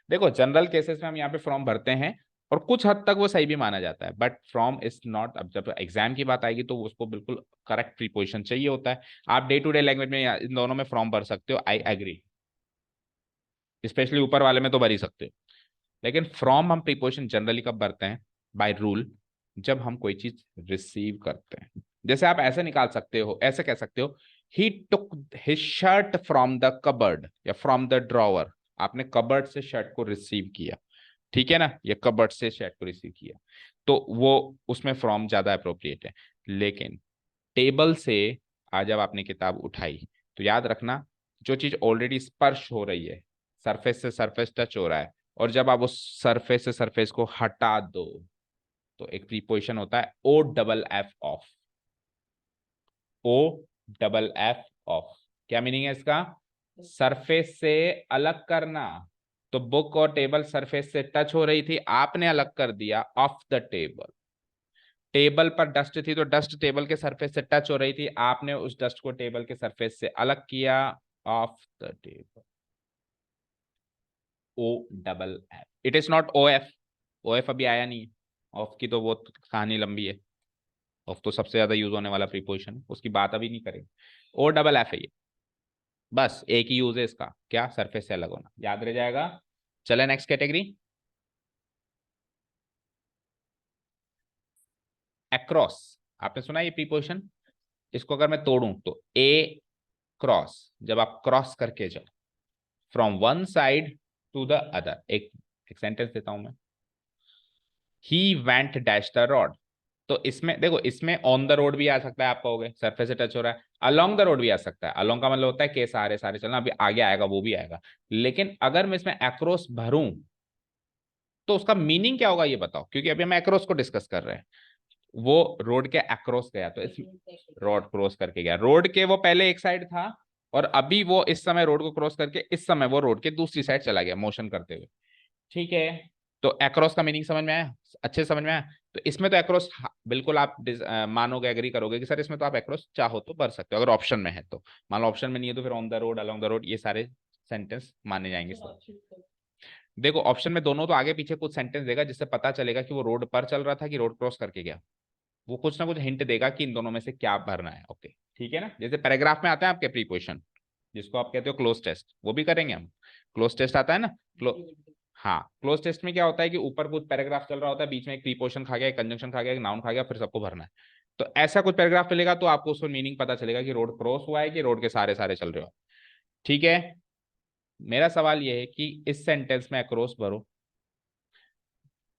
देखो, जनरल केसेस में हम यहाँ पे फॉर्म भरते हैं और कुछ हद तक वो सही भी माना जाता है, बट फ्रॉम इज नॉट। अब जब एग्जाम की बात आएगी तो उसको बिल्कुल करेक्ट प्रीपोजिशन चाहिए होता है। आप डे टू डे लैंग्वेज में इन दोनों में फॉर्म भर सकते हो, आई एग्री, स्पेशली ऊपर वाले में तो भर ही सकते हो। लेकिन फ्रॉम हम प्रीपोजिशन जनरली कब भरते हैं? बाय रूल, जब हम कोई चीज रिसीव करते हैं। जैसे आप ऐसे निकाल सकते हो, ऐसे कह सकते हो, he took his shirt from the cupboard या फ्रॉम द ड्रॉवर। आपने कबर्ड से शर्ट को रिसीव किया, ठीक है ना, ये कबर्ड से शर्ट को रिसीव किया, तो वो उसमें फ्रॉम ज्यादा अप्रोप्रिएट है। लेकिन टेबल से आज जब आपने किताब उठाई, तो याद रखना, जो चीज ऑलरेडी स्पर्श हो रही है, सरफेस से सरफेस टच हो रहा है, और जब आप उस सरफेस से सरफेस को हटा दो, तो एक प्रीपोजिशन होता है O double F off. O double F off, क्या मीनिंग है इसका? सरफेस से अलग करना। तो बुक और टेबल सरफेस से टच हो रही थी, आपने अलग कर दिया ऑफ द टेबल। टेबल पर डस्ट थी तो डस्ट टेबल के सरफेस से टच हो रही थी, आपने उस डस्ट को टेबल के सरफेस से अलग किया, off the table. O double F, it is not O F. O F अभी आया नहीं है, ऑफ की तो वो कहानी लंबी है। ऑफ तो सबसे ज्यादा यूज होने वाला प्रीपोजिशन है, उसकी बात अभी नहीं करेंगे। ओ डबल एफ है ये, बस एक ही यूज है इसका, क्या? सरफेस से अलग होना, याद रह जाएगा। चले नेक्स्ट कैटेगरी, अक्रॉस। आपने सुना ये प्रीपोजिशन? इसको अगर मैं तोड़ूं तो ए क्रॉस, जब आप क्रॉस करके जाओ from one side to the other. एक सेंटेंस देता हूं मैं, he went dash the road. तो इसमें देखो, इसमें ऑन द रोड भी आ सकता है, आप कहोगे सरफेस से टच हो रहा है। अलोंग द रोड भी आ सकता है, अलोंग का मतलब होता है के सारे सारे चलना, अभी आगे आएगा वो भी आएगा। लेकिन अगर मैं इसमें अक्रॉस भरूं तो उसका मीनिंग क्या होगा ये बताओ, क्योंकि अभी हम अक्रॉस को डिस्कस कर रहे हैं। वो रोड के अक्रॉस गया, तो इस रोड क्रॉस करके गया, रोड के वो पहले एक साइड था और अभी वो इस समय रोड को क्रॉस करके इस समय वो रोड के दूसरी साइड चला गया मोशन करते हुए। ठीक है, तो अक्रॉस का मीनिंग समझ में आया? अच्छे समझ में आया? तो इसमें तो अक्रॉस बिल्कुल आप मानोगे, एग्री करोगे कि सर इसमें तो आप अक्रॉस चाहो तो भर सकते हो अगर ऑप्शन में है तो। मान लो ऑप्शन में नहीं है तो फिर on the road, along the road, ये सारे सेंटेंस माने जाएंगे सर सब। ऑप्शन का देखो ऑप्शन में दोनों तो आगे पीछे कुछ सेंटेंस देगा जिससे पता चलेगा कि वो रोड पर चल रहा था कि रोड क्रॉस करके गया। वो कुछ ना कुछ हिंट देगा कि इन दोनों में से क्या भरना है। ओके ठीक है ना, जैसे पैराग्राफ में आता है आपके प्रीपोजिशन, जिसको आप कहते हो क्लोज टेस्ट, वो भी करेंगे हम। क्लोज टेस्ट आता है ना, हाँ क्लोज टेस्ट में क्या होता है कि ऊपर कुछ पैराग्राफ चल रहा होता है, बीच में एक प्रीपोजिशन खा गया, एक कंजंक्शन खा गया, एक नाउन खा गया, फिर सबको भरना है। तो ऐसा कुछ पैराग्राफ मिलेगा तो आपको उसमें मीनिंग पता चलेगा कि रोड क्रॉस हुआ है कि रोड के सारे सारे चल रहे हो। ठीक है, मेरा सवाल ये है कि इस सेंटेंस में अक्रॉस भरो,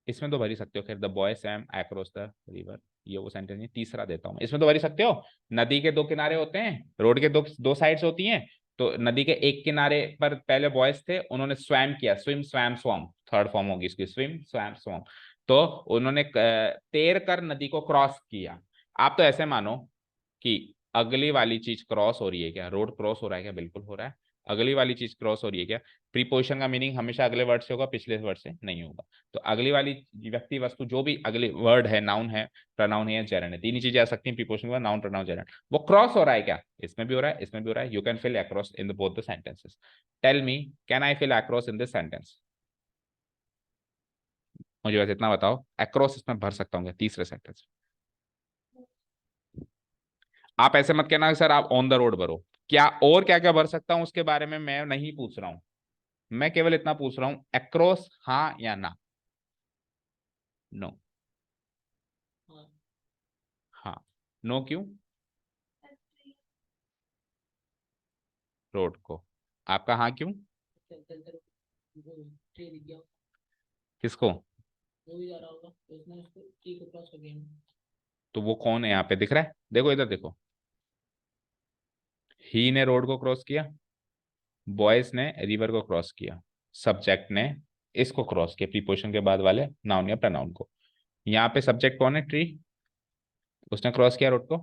इसमें तो भर ही सकते हो। खैर the boy swum across the river, ये वो सेंटेंस नहीं, तीसरा देता हूं, इसमें तो भर ही सकते हो। नदी के दो किनारे होते हैं, रोड के दो दो साइड्स होती हैं। तो नदी के एक किनारे पर पहले बॉयज थे, उन्होंने स्वैम किया, स्विम स्वैम स्वम, थर्ड फॉर्म होगी इसकी, स्विम स्वैम स्वम। तो उन्होंने तैर कर नदी को क्रॉस किया। आप तो ऐसे मानो कि अगली वाली चीज क्रॉस हो रही है क्या, रोड क्रॉस हो रहा है क्या, बिल्कुल हो रहा है। अगली वाली चीज क्रॉस हो रही है क्या, प्रीपोजिशन का मीनिंग हमेशा अगले वर्ड से होगा, पिछले वर्ड से नहीं होगा। तो अगली वाली व्यक्ति वस्तु जो भी अगली वर्ड है, नाउन है, प्रोनाउन है या जेरंड है, तीन ही चीजें आ सकती हैं प्रीपोजिशन का, नाउन प्रोनाउन जेरंड, वो क्रॉस हो रहा है क्या, इसमें भी हो रहा है, इसमें भी हो रहा है। You can fill across in both the sentences. Tell me, can I fill across in this sentence? मुझे बस इतना बताओ, अक्रॉस इसमें भर सकता हूँ क्या तीसरे सेंटेंस? आप ऐसे मत कहना कि सर आप ऑन द रोड भरो। क्या और क्या क्या भर सकता हूं उसके बारे में मैं नहीं पूछ रहा हूं, मैं केवल इतना पूछ रहा हूं, अक्रॉस हाँ या ना? नो। हाँ हाँ। नो क्यों? ऐसे रोड को। आपका हाँ क्यों? चल चल चल वो ट्री दिख गया, किसको? वो भी जा रहा होगा तो उसने उसको ट्री को क्रॉस कर दिया। तो वो कौन है यहाँ पे दिख रहा है, देखो इधर देखो, ही ने रोड को क्रॉस किया, बॉयज ने रिवर को क्रॉस किया, सब्जेक्ट ने इसको क्रॉस किया, प्रीपोजिशन के बाद वाले नाउन या प्रोनाउन को। यहाँ पे सब्जेक्ट कौन है, ट्री, उसने क्रॉस किया रोड को?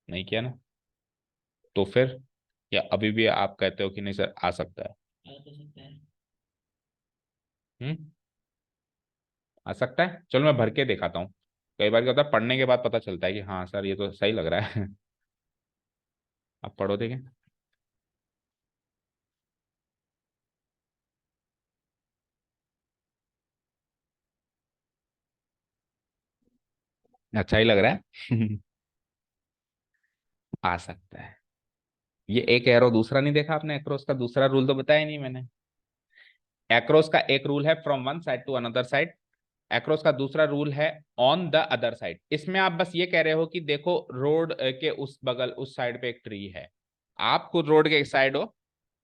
नहीं किया ना। तो फिर, या अभी भी आप कहते हो कि नहीं सर आ सकता है? आ तो सकता है। हम्म, आ सकता है, चलो मैं भर के दिखाता हूँ। कई बार क्या होता है, पढ़ने के बाद पता चलता है कि हाँ सर ये तो सही लग रहा है। आप पढ़ो देखें। अच्छा ही लग रहा है। आ सकता है। ये एक एरो दूसरा नहीं देखा आपने, एक्रॉस का दूसरा रूल तो बताया नहीं मैंने। एक्रॉस का एक रूल है from one side to another side, across का दूसरा रूल है ऑन द अदर साइड। इसमें आप बस ये कह रहे हो कि देखो रोड के उस बगल उस साइड पे एक ट्री है, आप खुद रोड के एक साइड हो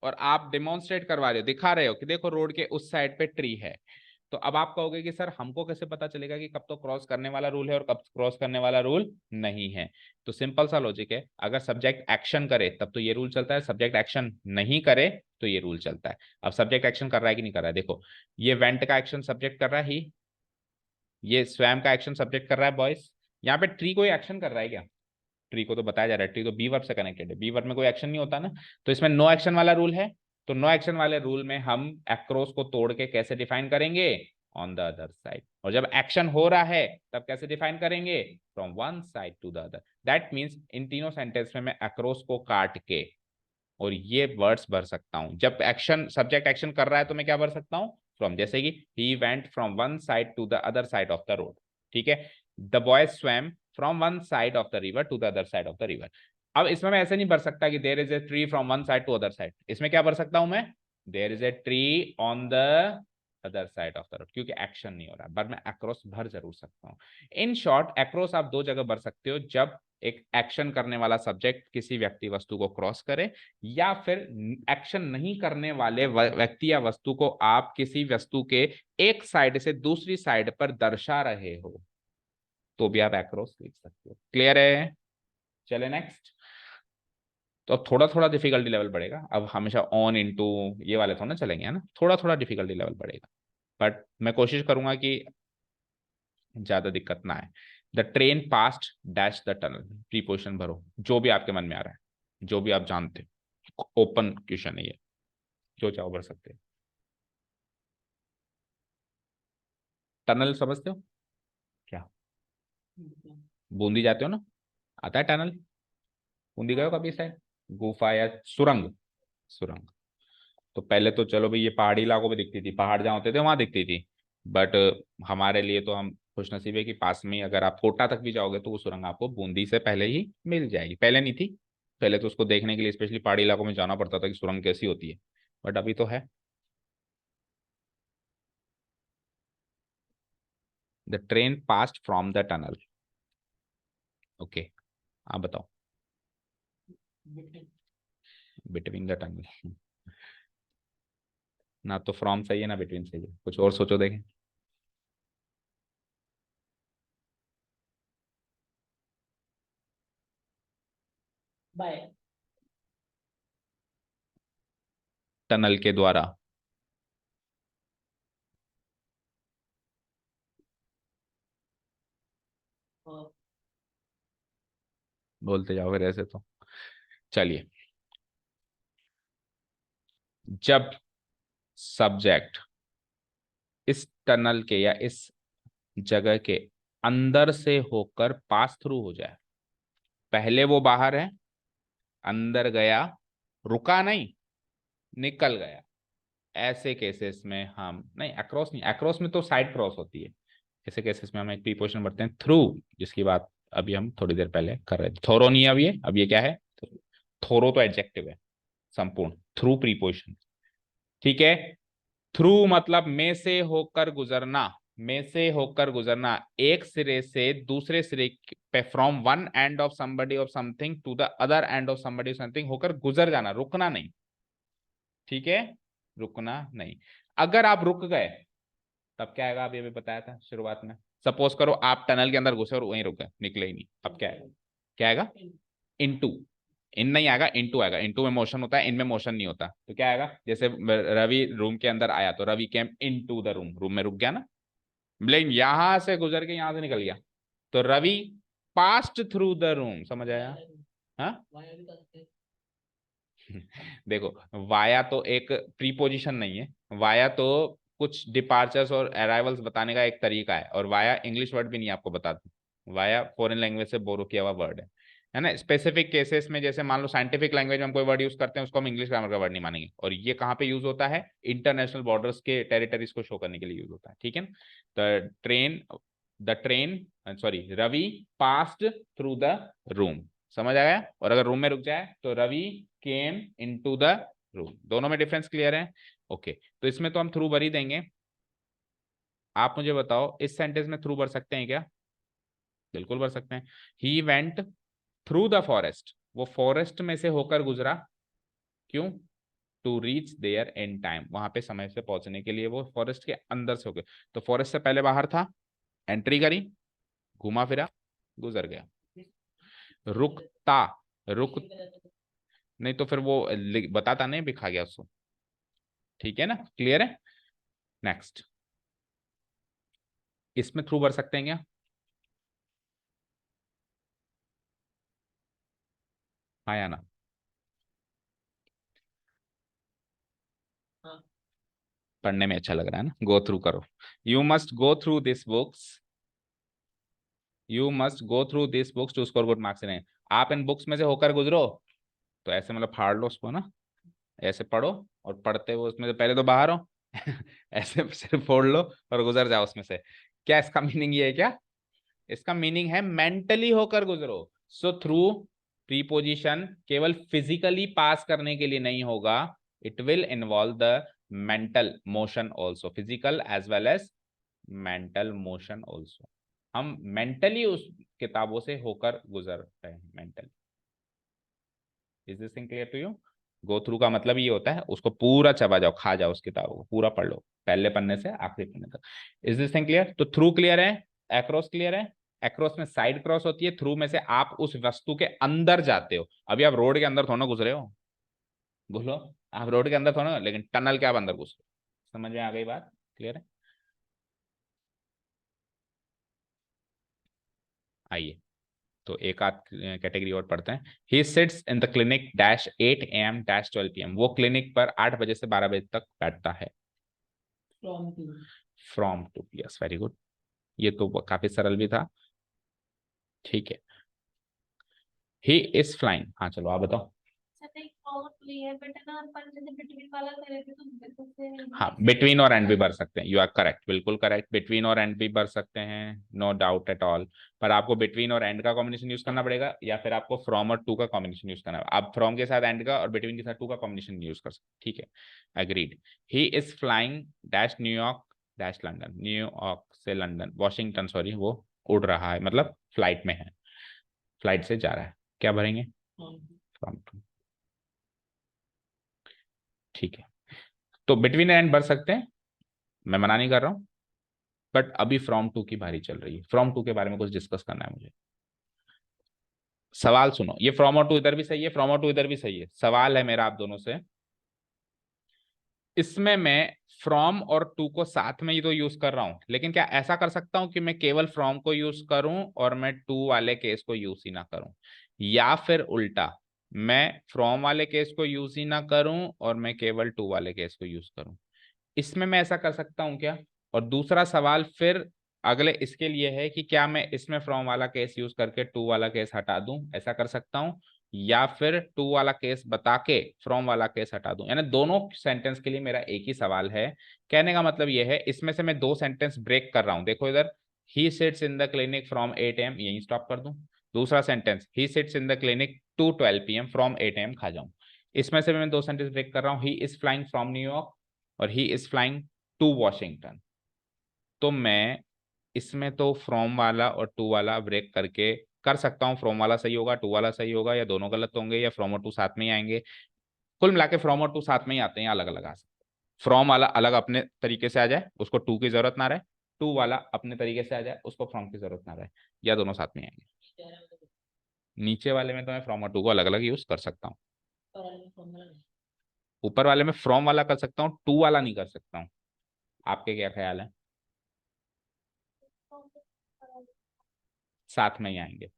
और आप डिमॉन्स्ट्रेट करवा रहे हो, दिखा रहे हो कि देखो रोड के उस साइड पे ट्री है। तो अब आप कहोगे कि सर हमको कैसे पता चलेगा कि कब तो क्रॉस करने वाला रूल है और कब क्रॉस करने वाला रूल नहीं है? तो सिंपल सा लॉजिक है, अगर सब्जेक्ट एक्शन करे तब तो ये रूल चलता है, सब्जेक्ट एक्शन नहीं करे तो ये रूल चलता है। अब सब्जेक्ट एक्शन कर रहा है कि नहीं कर रहा है, देखो ये वेंट का एक्शन सब्जेक्ट कर रहा है ही, ये स्वयं का एक्शन सब्जेक्ट कर रहा है बॉयज। यहाँ पे ट्री कोई एक्शन कर रहा है क्या? ट्री को तो बताया जा रहा है, ट्री तो बी वर्ब से कनेक्टेड है, बी वर्ब में कोई एक्शन नहीं होता ना। तो इसमें नो एक्शन वाला रूल है। तो नो एक्शन वाले रूल में हम एक्रॉस को तोड़ के कैसे डिफाइन करेंगे, ऑन द अदर साइड। और जब एक्शन हो रहा है तब कैसे डिफाइन करेंगे, from one side to the other. That means इन तीनों सेंटेंस में मैं एक्रॉस को काट के और ये वर्ड्स भर सकता हूं। जब एक्शन सब्जेक्ट एक्शन कर रहा है तो मैं क्या भर सकता हूं, फ्रॉम, जैसे कि he went from one side to the other side of the road. ठीक है, the boy swam from one side of the river to the other side of the river. अब इसमें मैं ऐसे नहीं भर सकता कि there is a tree from one side to other side, इसमें क्या भर सकता हूं मैं, there is a tree on the other side of the road, क्योंकि एक्शन नहीं हो रहा, बट मैं अक्रॉस भर जरूर सकता हूँ। इन शॉर्ट अक्रॉस आप दो जगह भर सकते हो, जब एक एक्शन करने वाला सब्जेक्ट किसी व्यक्ति वस्तु को क्रॉस करे, या फिर एक्शन नहीं करने वाले व्यक्ति या वस्तु को आप किसी वस्तु के एक साइड से दूसरी साइड पर दर्शा रहे हो, तो भी आप एक्रॉस लिख सकते हो। क्लियर है? चले नेक्स्ट। तो अब थोड़ा थोड़ा डिफिकल्टी लेवल बढ़ेगा, अब हमेशा ऑन इनटू ये वाले थोड़ा ना चलेंगे, है ना, थोड़ा थोड़ा डिफिकल्टी लेवल बढ़ेगा। बट मैं कोशिश करूंगा कि ज्यादा दिक्कत ना आए। The train past dash the tunnel, preposition भरो जो भी आपके मन में आ रहा है, जो भी आप जानते हो, ओपन क्वेश्चन है ये, जो चाहो भर सकते हो। टनल समझते हो क्या? बूंदी जाते हो ना, आता है टनल, बूंदी गए हो कभी साइड, गुफा या सुरंग, सुरंग। तो पहले तो चलो भाई ये पहाड़ी इलाकों में दिखती थी, पहाड़ जहाँ होते थे वहां दिखती थी, बट हमारे लिए तो हम खुशनसीब है कि पास में ही, अगर आप कोटा तक भी जाओगे तो वो सुरंग आपको बूंदी से पहले ही मिल जाएगी। पहले नहीं थी, पहले तो उसको देखने के लिए स्पेशली पहाड़ी इलाकों में जाना पड़ता था कि सुरंग कैसी होती है, बट अभी तो है। The train passed from the tunnel. Okay, आप बताओ। बिटवीन द टनल, ना तो फ्रॉम सही है ना बिटवीन सही है, कुछ और सोचो देखें। बाय। टनल के द्वारा, और बोलते जाओ फिर ऐसे तो। चलिए, जब सब्जेक्ट इस टनल के या इस जगह के अंदर से होकर पास थ्रू हो जाए, पहले वो बाहर है, अंदर गया, रुका नहीं, निकल गया, ऐसे केसेस में हम नहीं, अक्रॉस नहीं, अक्रॉस में तो साइड क्रॉस होती है, ऐसे केसेस में हम एक प्रीपोजिशन बढ़ते हैं थ्रू, जिसकी बात अभी हम थोड़ी देर पहले कर रहे थे। थोरो नहीं है अब ये क्या है, थोरो तो एडजेक्टिव है, संपूर्ण, थ्रू प्रीपोजिशन। ठीक है, थ्रू मतलब में से होकर गुजरना, में से होकर गुजरना, एक सिरे से दूसरे सिरे पे, from one end of somebody of something to the other end of somebody of something, होकर गुजर जाना, रुकना नहीं। ठीक है, रुकना नहीं। अगर आप रुक गए तब क्या आएगा, आप ये भी बताया था शुरुआत में। सपोज करो आप टनल के अंदर घुसे और वहीं रुक गए, निकले ही नहीं, अब क्या आएगा, क्या आएगा, इनटू, इन नहीं आएगा, इनटू आएगा। इनटू में मोशन होता है, इनमें मोशन नहीं होता, तो क्या आएगा, जैसे रवि रूम के अंदर आया तो Ravi came into the room, room में रुक गया ना, लेकिन यहां से गुजर के यहां से निकल गया, तो Ravi passed through the room, समझ आया। हाँ वाया भी कर सकते हैं। देखो, वाया तो एक प्रीपोजिशन नहीं है, वाया तो कुछ डिपार्चर्स और अराइवल्स बताने का एक तरीका है, और वाया इंग्लिश वर्ड भी नहीं है, आपको बता दूं, वाया फॉरेन लैंग्वेज से बोरो किया हुआ वर्ड है ना। स्पेसिफिक केसेस में, जैसे मान लो साइंटिफिक लैंग्वेज में हम कोई वर्ड यूज करते हैं, उसको हम इंग्लिश ग्रामर का वर्ड नहीं मानेंगे, और ये कहाँ पे यूज होता है, इंटरनेशनल बॉर्डर्स के टेरिटरीज को शो करने के लिए यूज होता है। ठीक है, the train sorry Ravi passed through the room, समझ आया। और अगर रूम में रुक जाए तो Ravi came into the room, दोनों में डिफरेंस क्लियर है। ओके, तो इसमें तो हम थ्रू भर ही देंगे। आप मुझे बताओ, इस सेंटेंस में थ्रू भर सकते हैं क्या, बिल्कुल भर सकते हैं। He went through the forest, वो फॉरेस्ट में से होकर गुजरा, क्यों, to reach there in time, वहां पे समय से पहुंचने के लिए वो फॉरेस्ट के अंदर से होकर, तो फॉरेस्ट से पहले बाहर था, एंट्री करी, घुमा फिरा, गुजर गया। रुकता, रुक नहीं तो फिर वो बताता नहीं, बिखा गया उसको। ठीक है ना, क्लियर है। नेक्स्ट, इसमें थ्रू भर सकते हैं क्या, हाँ या ना। हाँ। पढ़ने में अच्छा लग रहा है ना, गो थ्रू करो। You must go through this books, you must go through this books to score good marks in, आप इन बुक्स में से होकर गुजरो, तो ऐसे मतलब फाड़ लो उसको ना, ऐसे पढ़ो, और पढ़ते हुए उसमें से पहले तो बाहर हो ऐसे सिर्फ फोड़ लो और गुजर जाओ उसमें से। क्या इसका मीनिंग ये है क्या, इसका मीनिंग है मेंटली होकर गुजरो। सो थ्रू प्रीपोजिशन केवल फिजिकली पास करने के लिए नहीं होगा, it will involve the mental motion also, physical as well as mental motion also. हम मेंटली उस किताबों से होकर गुजर रहे हैं, mentally. Is this thing clear to you. Go through का मतलब ये होता है, उसको पूरा चबा जाओ, खा जाओ उस किताबों को, पूरा पढ़ लो, पहले पन्ने से आखिरी पन्ने तक। Is this thing clear. तो थ्रू क्लियर है, एक्रॉस क्लियर है। एक्रॉस में साइड क्रॉस होती है, थ्रू में से आप उस वस्तु के अंदर जाते हो। अभी आप रोड के अंदर थोड़ा घुस रहे हो, बोलो, आप रोड के अंदर थोड़ा, लेकिन टनल के आप अंदर घुस रहे हो। समझ में आ गई बात, क्लियर है। आइए, तो एक आध कैटेगरी और पढ़ते हैं। He sits in the clinic dash 8 AM dash 12 PM, वो क्लिनिक पर 8 बजे से 12 बजे तक बैठता है। From to. From to, yes very good, ये तो काफी सरल भी था। ठीक है, ही इज फ्लाइंग। हाँ चलो आप बताओ। अच्छा एक और है बट ना अपन जैसे बिटवीन वाला करे थे तो उससे हाँ, बिटवीन और एंड भी भर सकते हैं, यू आर करेक्ट, बिल्कुल करेक्ट, बिटवीन और एंड भी भर सकते हैं, नो डाउट एट ऑल। पर आपको बिटवीन और एंड का कॉम्बिनेशन यूज करना पड़ेगा, या फिर आपको फ्रॉम और टू का कॉम्बिनेशन यूज करना है। आप फ्रॉम के साथ एंड का और बिटवीन के साथ टू का कॉम्बिनेशन यूज कर सकते, ठीक है, agreed. He is flying dash New York dash London, New York से लंदन, वॉशिंगटन सॉरी, वो उड़ रहा है मतलब फ्लाइट में है, फ्लाइट से जा रहा है, क्या भरेंगे, फ्रॉम टू, ठीक है। तो बिटवीन एंड भर सकते हैं, मैं मना नहीं कर रहा हूं, बट अभी फ्रॉम टू की बारी चल रही है, फ्रॉम टू के बारे में कुछ डिस्कस करना है मुझे। सवाल सुनो, ये फ्रॉम और टू इधर भी सही है, फ्रॉम और टू इधर भी सही है, सवाल है मेरा आप दोनों से, इसमें मैं फ्रॉम और टू को साथ में ही तो यूज कर रहा हूं, लेकिन क्या ऐसा कर सकता हूं कि मैं केवल फ्रॉम को यूज करूं और मैं टू वाले केस को यूज ही ना करूं, या फिर उल्टा, मैं फ्रॉम वाले केस को यूज ही ना करूं और मैं केवल टू वाले केस को यूज करूं, इसमें मैं ऐसा कर सकता हूं क्या। और दूसरा सवाल फिर अगले इसके लिए है कि क्या मैं इसमें फ्रॉम वाला केस यूज करके टू वाला केस हटा दूं, ऐसा कर सकता हूं, या फिर टू वाला केस बता के फ्रॉम वाला केस हटा दूं, यानी दोनों सेंटेंस के लिए मेरा एक ही सवाल है। कहने का मतलब यह है, इसमें से मैं दो सेंटेंस ब्रेक कर रहा हूं, देखो इधर, he sits in the clinic from 8 AM, यही स्टॉप कर दूं। दूसरा sentence, he sits in the clinic to 12 PM, from 8 AM खा जाऊं। इसमें से मैं दो सेंटेंस ब्रेक कर रहा हूँ, he is flying from New York और he is flying to Washington. तो मैं इसमें तो फ्रॉम वाला और टू वाला ब्रेक करके कर सकता हूँ, फ्रॉम वाला सही होगा, टू वाला सही होगा, या दोनों गलत होंगे, या फ्रॉम और टू साथ में ही आएंगे। कुल मिला के फ्रॉम और टू साथ में ही आते हैं, अलग अलग आ सकते हैं। फ्रॉम वाला अलग अपने तरीके से आ जाए, उसको टू की जरूरत ना रहे, टू वाला अपने तरीके से आ जाए, उसको फ्रॉम की जरूरत ना रहे, या दोनों साथ में आएंगे। नीचे वाले में तो मैं फ्रॉम और टू को अलग अलग यूज कर सकता हूँ, ऊपर वाले में फ्रॉम वाला कर सकता हूँ, टू वाला नहीं कर सकता हूँ। आपके क्या ख्याल है। साथ में ही आएंगे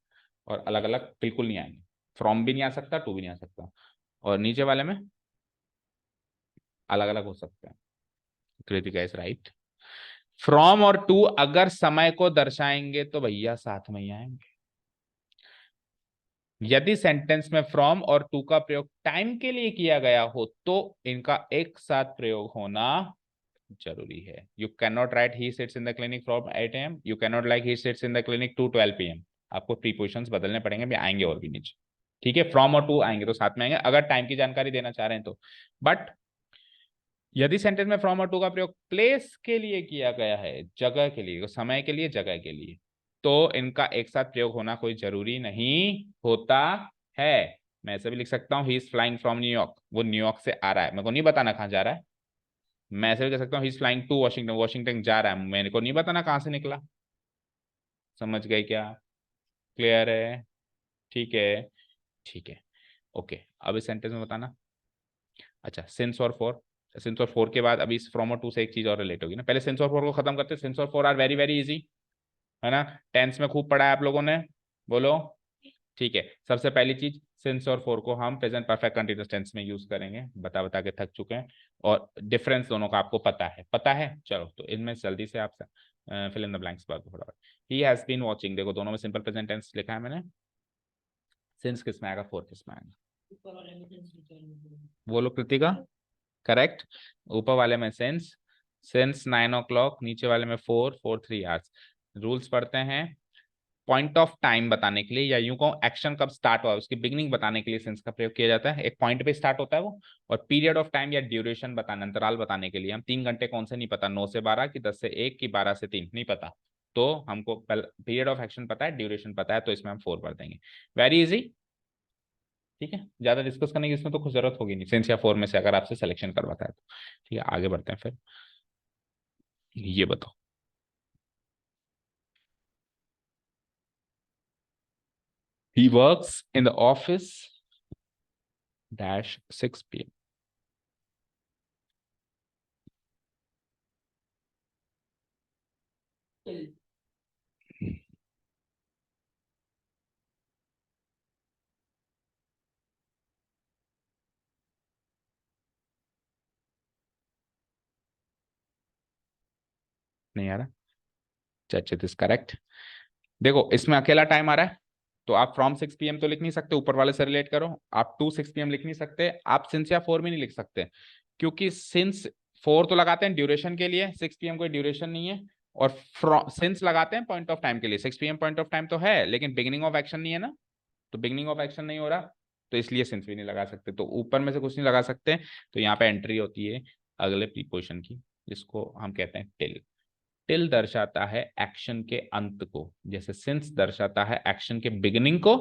और अलग अलग बिल्कुल नहीं आएंगे, फ्रॉम भी नहीं आ सकता, टू भी नहीं आ सकता, और नीचे वाले में अलग अलग हो सकते हैं। Kritika is right. फ्रॉम और टू अगर समय को दर्शाएंगे तो भैया साथ में ही आएंगे। यदि सेंटेंस में फ्रॉम और टू का प्रयोग टाइम के लिए किया गया हो तो इनका एक साथ प्रयोग होना जरूरी है। You can not write he sits in the clinic from 8 AM, you can not like he sits in the clinic to 12 PM। आपको प्रीपोजिशंस बदलने पड़ेंगे, भी आएंगे और भी नीचे, ठीक है। फ्रॉम और टू आएंगे तो साथ में आएंगे अगर टाइम की जानकारी देना चाह रहे हैं तो। बट यदि सेंटेंस में फ्रॉम और टू का प्रयोग प्लेस के लिए किया गया है, जगह के लिए, समय के लिए, जगह के लिए, तो इनका एक साथ प्रयोग होना कोई जरूरी नहीं होता है। मैं ऐसे भी लिख सकता हूँ, he is flying from New York, वो न्यूयॉर्क से आ रहा है, मेरे को नहीं बताना कहाँ जा रहा है। मैं ऐसे भी कह सकता हूँ, he is flying to Washington, Washington जा रहा है, मेरे को नहीं बताना कहाँ से निकला। समझ गए क्या। क्लियर है, ठीक है, ठीक है, ओके। अब इस सेंटेंस में बताना। अच्छा, सिंस और फॉर, सिंस और फोर के बाद अभी इस फ्रॉम और टू से एक चीज और रिलेट होगी ना, पहले सिंस और फोर को खत्म करते हैं। सिंस और for are very very easy, है ना, टेंस में खूब पढ़ा है आप लोगों ने, बोलो। ठीक है, सबसे पहली चीज, सिंस और फोर को हम प्रेजेंट परफेक्ट कंटीन्यूअस टेंस में यूज करेंगे, बता बता के थक चुके हैं, और डिफरेंस दोनों का आपको पता है, पता है। चलो तो इनमें जल्दी से आप फिल इन द ब्लैंक्स पर फटाफट। ही हैज बीन वॉचिंग, देखो दोनों में सिंपल प्रेजेंट टेंस लिखा है मैंने, सिंस किस में आएगा, फोर किस में आएगा, बोलो कृतिका। करेक्ट, ऊपर वाले में सिंस, सिंस 9 o'clock, नीचे वाले में 4 3 hours। रूल्स पढ़ते हैं, पॉइंट ऑफ टाइम बताने के लिए, या यूं कहूं एक्शन कब स्टार्ट हुआ उसकी बिगिनिंग बताने के लिए सिंस का प्रयोग किया जाता है। एक पॉइंट पे स्टार्ट होता है वो, और पीरियड ऑफ टाइम या ड्यूरेशन बताना, अंतराल बताने के लिए, हम 3 घंटे कौन से नहीं पता, 9 से 12 की 10 से 1 की 12 से 3 नहीं पता, तो हमको पीरियड ऑफ एक्शन पता है, ड्यूरेशन पता है, तो इसमें हम 4 पढ़ देंगे। वेरी इजी, ठीक है, ज्यादा डिस्कस करने की इसमें तो कुछ जरूरत होगी नहीं, सिंस या फोर में से अगर आपसे सिलेक्शन करवाता है तो। ठीक है, आगे बढ़ते हैं फिर, ये बताओ। He works in the office dash 6 PM। नहीं आ रहा, चर्चित इज करेक्ट। देखो इसमें अकेला टाइम आ रहा है, तो आप फ्रॉम 6 PM तो लिख नहीं सकते, ऊपर वाले से रिलेट करो। आप टू 6 PM लिख नहीं सकते, आप सिंस या 4 भी नहीं लिख सकते, क्योंकि सिंस 4 तो लगाते हैं ड्यूरेशन के लिए, 6 PM कोई ड्यूरेशन नहीं है। और सिंस लगाते हैं पॉइंट ऑफ टाइम के लिए, 6 PM पॉइंट ऑफ टाइम तो है, लेकिन बिगिनिंग ऑफ एक्शन नहीं है ना, तो बिगिनिंग ऑफ एक्शन नहीं हो रहा, तो इसलिए सिंस भी नहीं लगा सकते, तो ऊपर में से कुछ नहीं लगा सकते। तो यहाँ पे एंट्री होती है अगले प्रीपोजिशन की, जिसको हम कहते हैं टिल। टिल दर्शाता है एक्शन के अंत को, जैसे सिंस दर्शाता है एक्शन के बिगिनिंग को,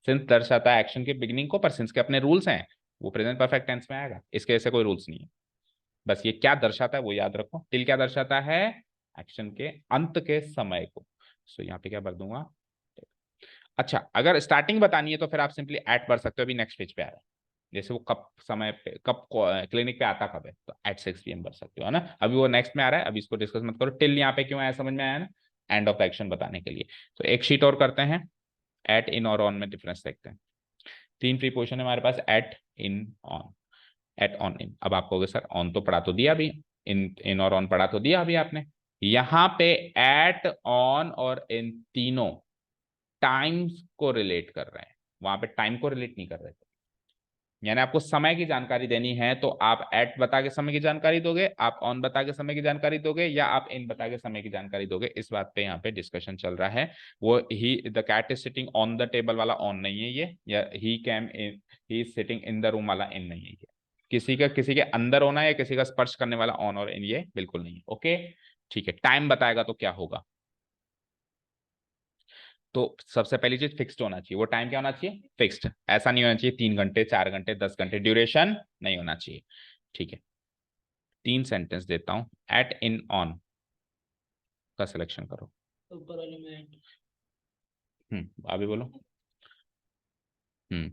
सिंस दर्शाता है एक्शन के बिगिनिंग को, पर सिंस के अपने रूल्स हैं, वो प्रेजेंट परफेक्ट टेंस में आएगा, इसके ऐसे कोई रूल्स नहीं है। बस ये क्या दर्शाता है वो याद रखो, टिल क्या दर्शाता है, एक्शन के अंत के समय को। सो यहाँ पे क्या भर दूंगा। अच्छा, अगर स्टार्टिंग बतानी है तो फिर आप सिंपली एट भर सकते हो, अभी नेक्स्ट पेज पे आ रहा है, जैसे वो कब समय पे, कब क्लिनिक पे आता कब है, तो एट 6 PM भर सकते हो, है ना। अभी वो नेक्स्ट में आ रहा है, अभी इसको डिस्कस मत करो। टिल यहाँ पे क्यों आया समझ में आया ना, एंड ऑफ एक्शन बताने के लिए। तो एक शीट और करते हैं, एट, इन और ऑन में डिफरेंस देखते हैं। 3 प्रीपोजिशन है हमारे पास, at, in, on. At, on, in. अब आप कहोगे सर ऑन तो पढ़ा तो दिया अभी, इन और ऑन पढ़ा तो दिया अभी आपने। यहाँ पे एट, ऑन और इन तीनों टाइम्स को रिलेट कर रहे हैं, वहां पे टाइम को रिलेट नहीं कर रहे थे। यानी आपको समय की जानकारी देनी है तो आप एट बता के समय की जानकारी दोगे, आप ऑन बता के समय की जानकारी दोगे, या आप इन बता के समय की जानकारी दोगे। इस बात पे यहाँ पे डिस्कशन चल रहा है। वो ही the cat is sitting on the table वाला ऑन नहीं है ये, या he came in, he is sitting in the room वाला इन नहीं है ये। किसी के अंदर होना है या किसी का स्पर्श करने वाला ऑन और इन ये बिल्कुल नहीं है। ओके ठीक है, टाइम बताएगा तो क्या होगा, तो सबसे पहली चीज फिक्स्ड होना चाहिए। वो टाइम क्या होना चाहिए, फिक्स्ड। ऐसा नहीं होना चाहिए 3 घंटे 4 घंटे 10 घंटे, ड्यूरेशन नहीं होना चाहिए। ठीक है, 3 सेंटेंस देता हूं, एट, इन, ऑन का सिलेक्शन करो। ऊपर वाले में at, अभी बोलो। हम्म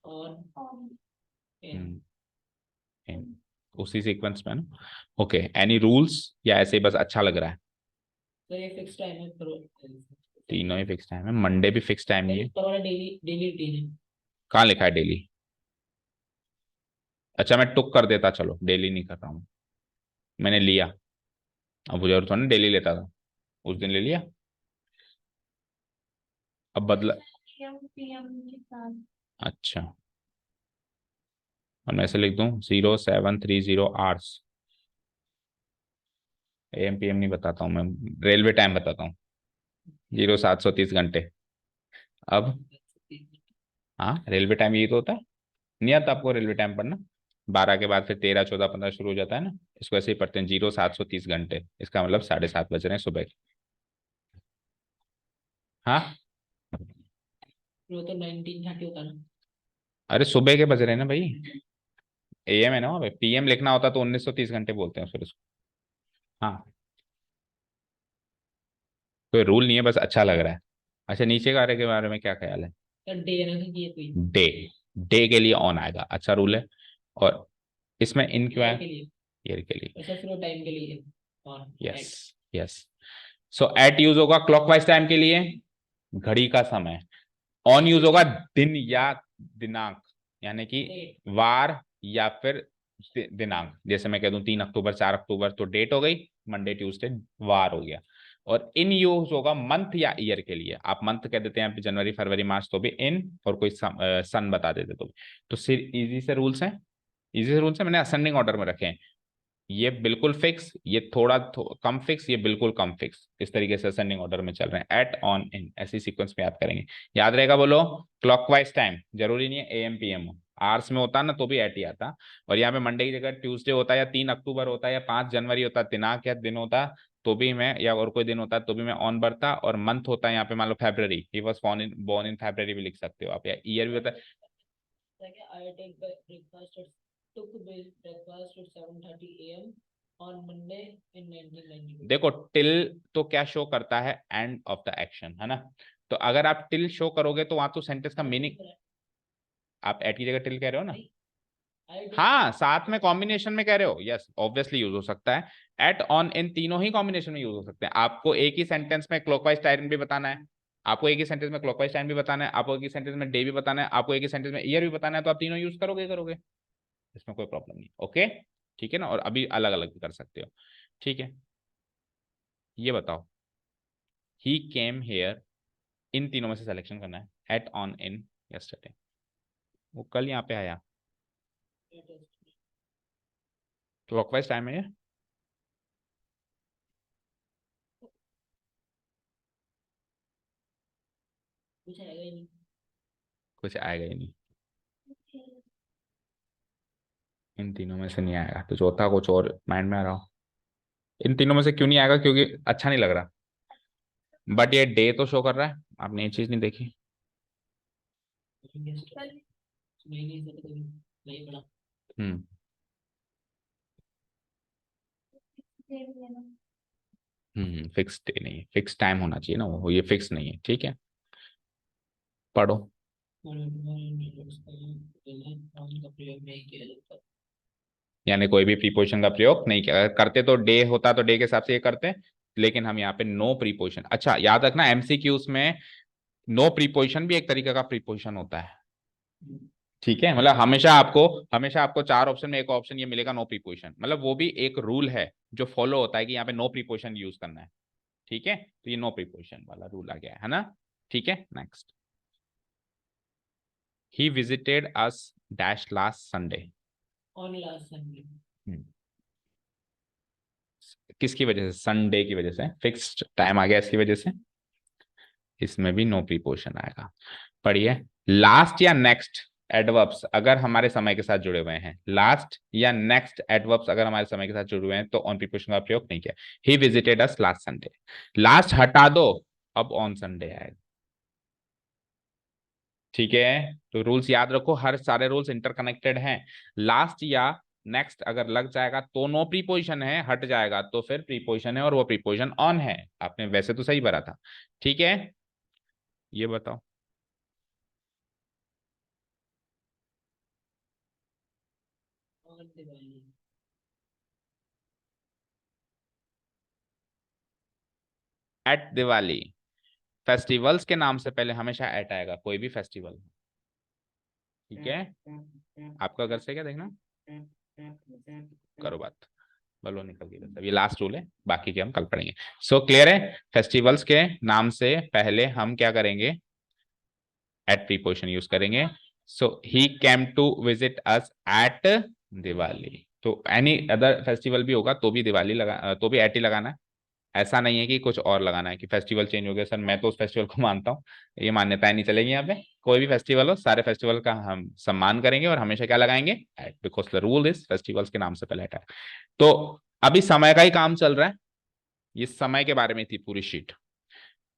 on, on, in। in, उसी सीक्वेंस में ना। ओके, एनी रूल्स या ऐसे ही बस अच्छा लग रहा है। तो ये फिक्स टाइम है पर तीनों ही फिक्स टाइम है, मंडे भी फिक्स टाइम ही है। ऊपर वाला डेली डेली रूटीन है। कहाँ लिखा है डेली? अच्छा मैं टुक कर देता, चलो डेली नहीं कर रहा हूँ, मैंने लिया। अब मुझे थोड़ा डेली लेता था, उस दिन ले लिया, अब बदला। AM PM के साथ। अच्छा, और मैं ऐसे लिख दूं 0730 आवर्स। AM PM नहीं बताता हूँ मैं, रेलवे टाइम बताता हूँ, 0730 घंटे। अब हाँ, रेलवे टाइम यही तो होता है, नहीं आता आपको रेलवे टाइम पढ़ना? 12 के बाद फिर 13 14 15 शुरू हो जाता है ना, इसको ऐसे ही पढ़ते हैं, 0730 घंटे, इसका मतलब 7:30 बज रहे हैं सुबह के। हाँ, वो तो 1930 होता है ना। अरे सुबह के बज रहे हैं ना भाई, AM है ना वहाँ पे, PM लिखना होता तो 1930 घंटे बोलते हैं फिर उसको। हाँ, कोई रूल नहीं है, बस अच्छा लग रहा है। अच्छा, नीचे कार्य के बारे में क्या ख्याल है? तो डे ना कि ये कोई डे, डे के लिए ऑन आएगा, अच्छा रूल है। और इसमें इन क्यों ईयर आया? के लिए, ईयर के लिए। ऐसा फिर टाइम के लिए on yes, at। Yes. So at use होगा क्लॉकवाइज टाइम के लिए, घड़ी का समय। ऑन यूज होगा दिन या दिनांक, यानी कि Date। वार या फिर दिनांक। जैसे मैं कह दूं 3 अक्टूबर 4 अक्टूबर, तो डेट हो गई, मंडे ट्यूसडे वार हो गया। और इन यूज होगा मंथ या ईयर के लिए, आप मंथ कह देते हैं यहाँ पे जनवरी फरवरी मार्च तो भी इन, और कोई सन बता देते तो भी। तो सिर्फ इजी से रूल्स हैं, इजी से रूल्स हैं, मैंने असेंडिंग ऑर्डर में रखे हैं। ये बिल्कुल फिक्स, ये थोड़ा कम फिक्स, ये बिल्कुल कम फिक्स, इस तरीके से असेंडिंग ऑर्डर में चल रहे हैं, एट, ऑन, इन, ऐसी सीक्वेंस में याद करेंगे। याद रहेगा बोलो, क्लॉकवाइज टाइम जरूरी नहीं है AM PM हो, आवर्स में होता ना तो भी एट ही आता। और यहाँ पे मंडे की जगह ट्यूसडे होता, या 3 अक्टूबर होता, या 5 जनवरी होता, दिनांक या दिन होता, तो भी मैं, या और कोई दिन होता तो भी मैं ऑन भरता। और मंथ होता है यहाँ पे मान लो फरवरी, ही वॉज बोर्न इन फरवरी भी लिख सकते हो आप, या ईयर भी होता है। I take breakfast at took breakfast at 7:30 AM on Monday in 1992। देखो टिल तो क्या शो करता है, एंड ऑफ द एक्शन, है ना। तो अगर आप टिल शो करोगे तो वहां तो सेंटेंस का मीनिंग, आप एट की जगह टिल कह रहे हो ना? हाँ, साथ में कॉम्बिनेशन में कह रहे हो, यस ऑब्वियसली यूज हो सकता है। एट, ऑन, इन तीनों ही कॉम्बिनेशन में यूज हो सकते हैं। आपको एक ही सेंटेंस में क्लॉकवाइज टाइम भी बताना है, आपको एक ही सेंटेंस में क्लॉकवाइज टाइम भी बताना है, आपको एक ही सेंटेंस में डे भी बताना है, आपको एक ही सेंटेंस में ईयर भी बताना है, तो आप तीनों यूज करोगे करोगे, इसमें कोई प्रॉब्लम नहीं। ओके ठीक है ना, और अभी अलग अलग भी कर सकते हो। ठीक है, ये बताओ ही केम हेयर, इन तीनों में से सिलेक्शन करना है। At, on, in, yesterday. वो कल यहाँ पे आया। क्लॉकवाइज टाइम है ये। कुछ आएगा ही नहीं। कुछ आएगा ही नहीं, Okay. इन तीनों में से नहीं आएगा तो चौथा कुछ और माइंड में आ रहा हो। इन तीनों में से क्यों नहीं आएगा? क्योंकि अच्छा नहीं लग रहा। बट ये डे तो शो कर रहा है, आपने ये चीज नहीं देखी। कल नहीं से तो कभी नहीं पड़ा। हम्म दे देना। फिक्स डे नहीं है, फिक्स टाइम होना चाहिए ना, वो ये फिक्स नहीं है। ठीक है, पढ़ो। का प्रयोग नहीं किया जाता। यानी कोई भी प्रीपोजिशन का प्रयोग नहीं किया, अगर करते तो डे होता तो डे के हिसाब से ये करते, लेकिन हम यहाँ पे नो प्रीपोजिशन। अच्छा याद रखना एमसीक्यूज में नो प्रीपोजिशन भी एक तरीके का प्रीपोजिशन होता है। ठीक है, मतलब हमेशा आपको चार ऑप्शन में एक ऑप्शन ये मिलेगा नो प्रीपोजिशन, मतलब वो भी एक रूल है जो फॉलो होता है कि यहाँ पे नो प्रीपोजिशन यूज करना है। ठीक है, तो ये नो प्रीपोजिशन वाला रूल आ गया है ना। ठीक है, next. He visited us dash last Sunday. On last Sunday. किसकी वजह से? संडे की वजह से, फिक्स्ड टाइम आ गया इसकी वजह से। इसमें भी नो प्रीपोजिशन आएगा। पढ़िए, लास्ट या नेक्स्ट एडवर्ब्स अगर हमारे समय के साथ जुड़े हुए हैं, लास्ट या नेक्स्ट एडवर्ब्स अगर हमारे समय के साथ जुड़े हुए हैं तो ऑन प्रीपोजिशन का प्रयोग नहीं किया। He visited us last Sunday, last हटा दो, अब ऑन संडे आएगा। ठीक है, तो रूल्स याद रखो, हर सारे रूल्स इंटरकनेक्टेड हैं। लास्ट या नेक्स्ट अगर लग जाएगा तो नो प्रीपोजिशन है, हट जाएगा तो फिर प्रीपोजिशन है, और वो प्रीपोजिशन ऑन है। आपने वैसे तो सही भरा था। ठीक है, ये बताओ। On Diwali. At Diwali, festivals के नाम से पहले हमेशा एट आएगा, कोई भी फेस्टिवल। ठीक है, आपका घर से क्या देखना, करो बात। बलो निकल गई, बस अब ये लास्ट रूल है, बाकी के हम कल पढ़ेंगे। सो क्लियर है, फेस्टिवल्स के नाम से पहले हम क्या करेंगे, एट प्रीपोजिशन यूज करेंगे। So he came to visit us at Diwali, तो एनी अदर फेस्टिवल भी होगा तो भी दिवाली लगा, तो भी एट ही लगाना है। ऐसा नहीं है कि कुछ और लगाना है कि फेस्टिवल चेंज हो गया सर, मैं तो उस फेस्टिवल को मानता हूँ, ये मान्यताएं नहीं चलेगी यहाँ पे। कोई भी फेस्टिवल हो, सारे फेस्टिवल का हम सम्मान करेंगे और हमेशा क्या लगाएंगे, at, because the rule is festivals के नाम से पहले एट है। तो अभी समय का ही काम चल रहा है, ये समय के बारे में थी पूरी शीट,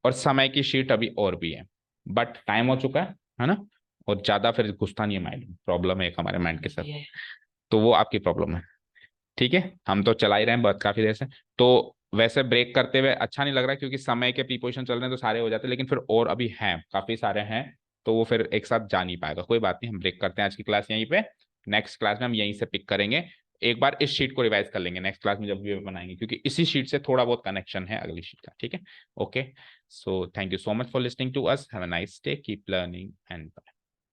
और समय की शीट अभी और भी है, बट टाइम हो चुका है ना, और ज्यादा फिर घुसता नहीं है माइंड, प्रॉब्लम है एक हमारे माइंड के साथ, तो वो आपकी प्रॉब्लम है। ठीक है, हम तो चला ही रहे हैं बहुत काफी देर से, तो वैसे ब्रेक करते हुए अच्छा नहीं लग रहा क्योंकि समय के प्रीपोजिशन चल रहे हैं तो सारे हो जाते हैं, लेकिन फिर और अभी हैं, काफी सारे हैं, तो वो फिर एक साथ जा नहीं पाएगा। कोई बात नहीं, हम ब्रेक करते हैं आज की क्लास यहीं पे, नेक्स्ट क्लास में हम यहीं से पिक करेंगे। एक बार इस शीट को रिवाइज कर लेंगे नेक्स्ट क्लास में जब भी बनाएंगे, क्योंकि इसी शीट से थोड़ा बहुत कनेक्शन है अगली शीट का। ठीक है, okay, so thank you so much for listening to us, have a nice day, keep learning and bye.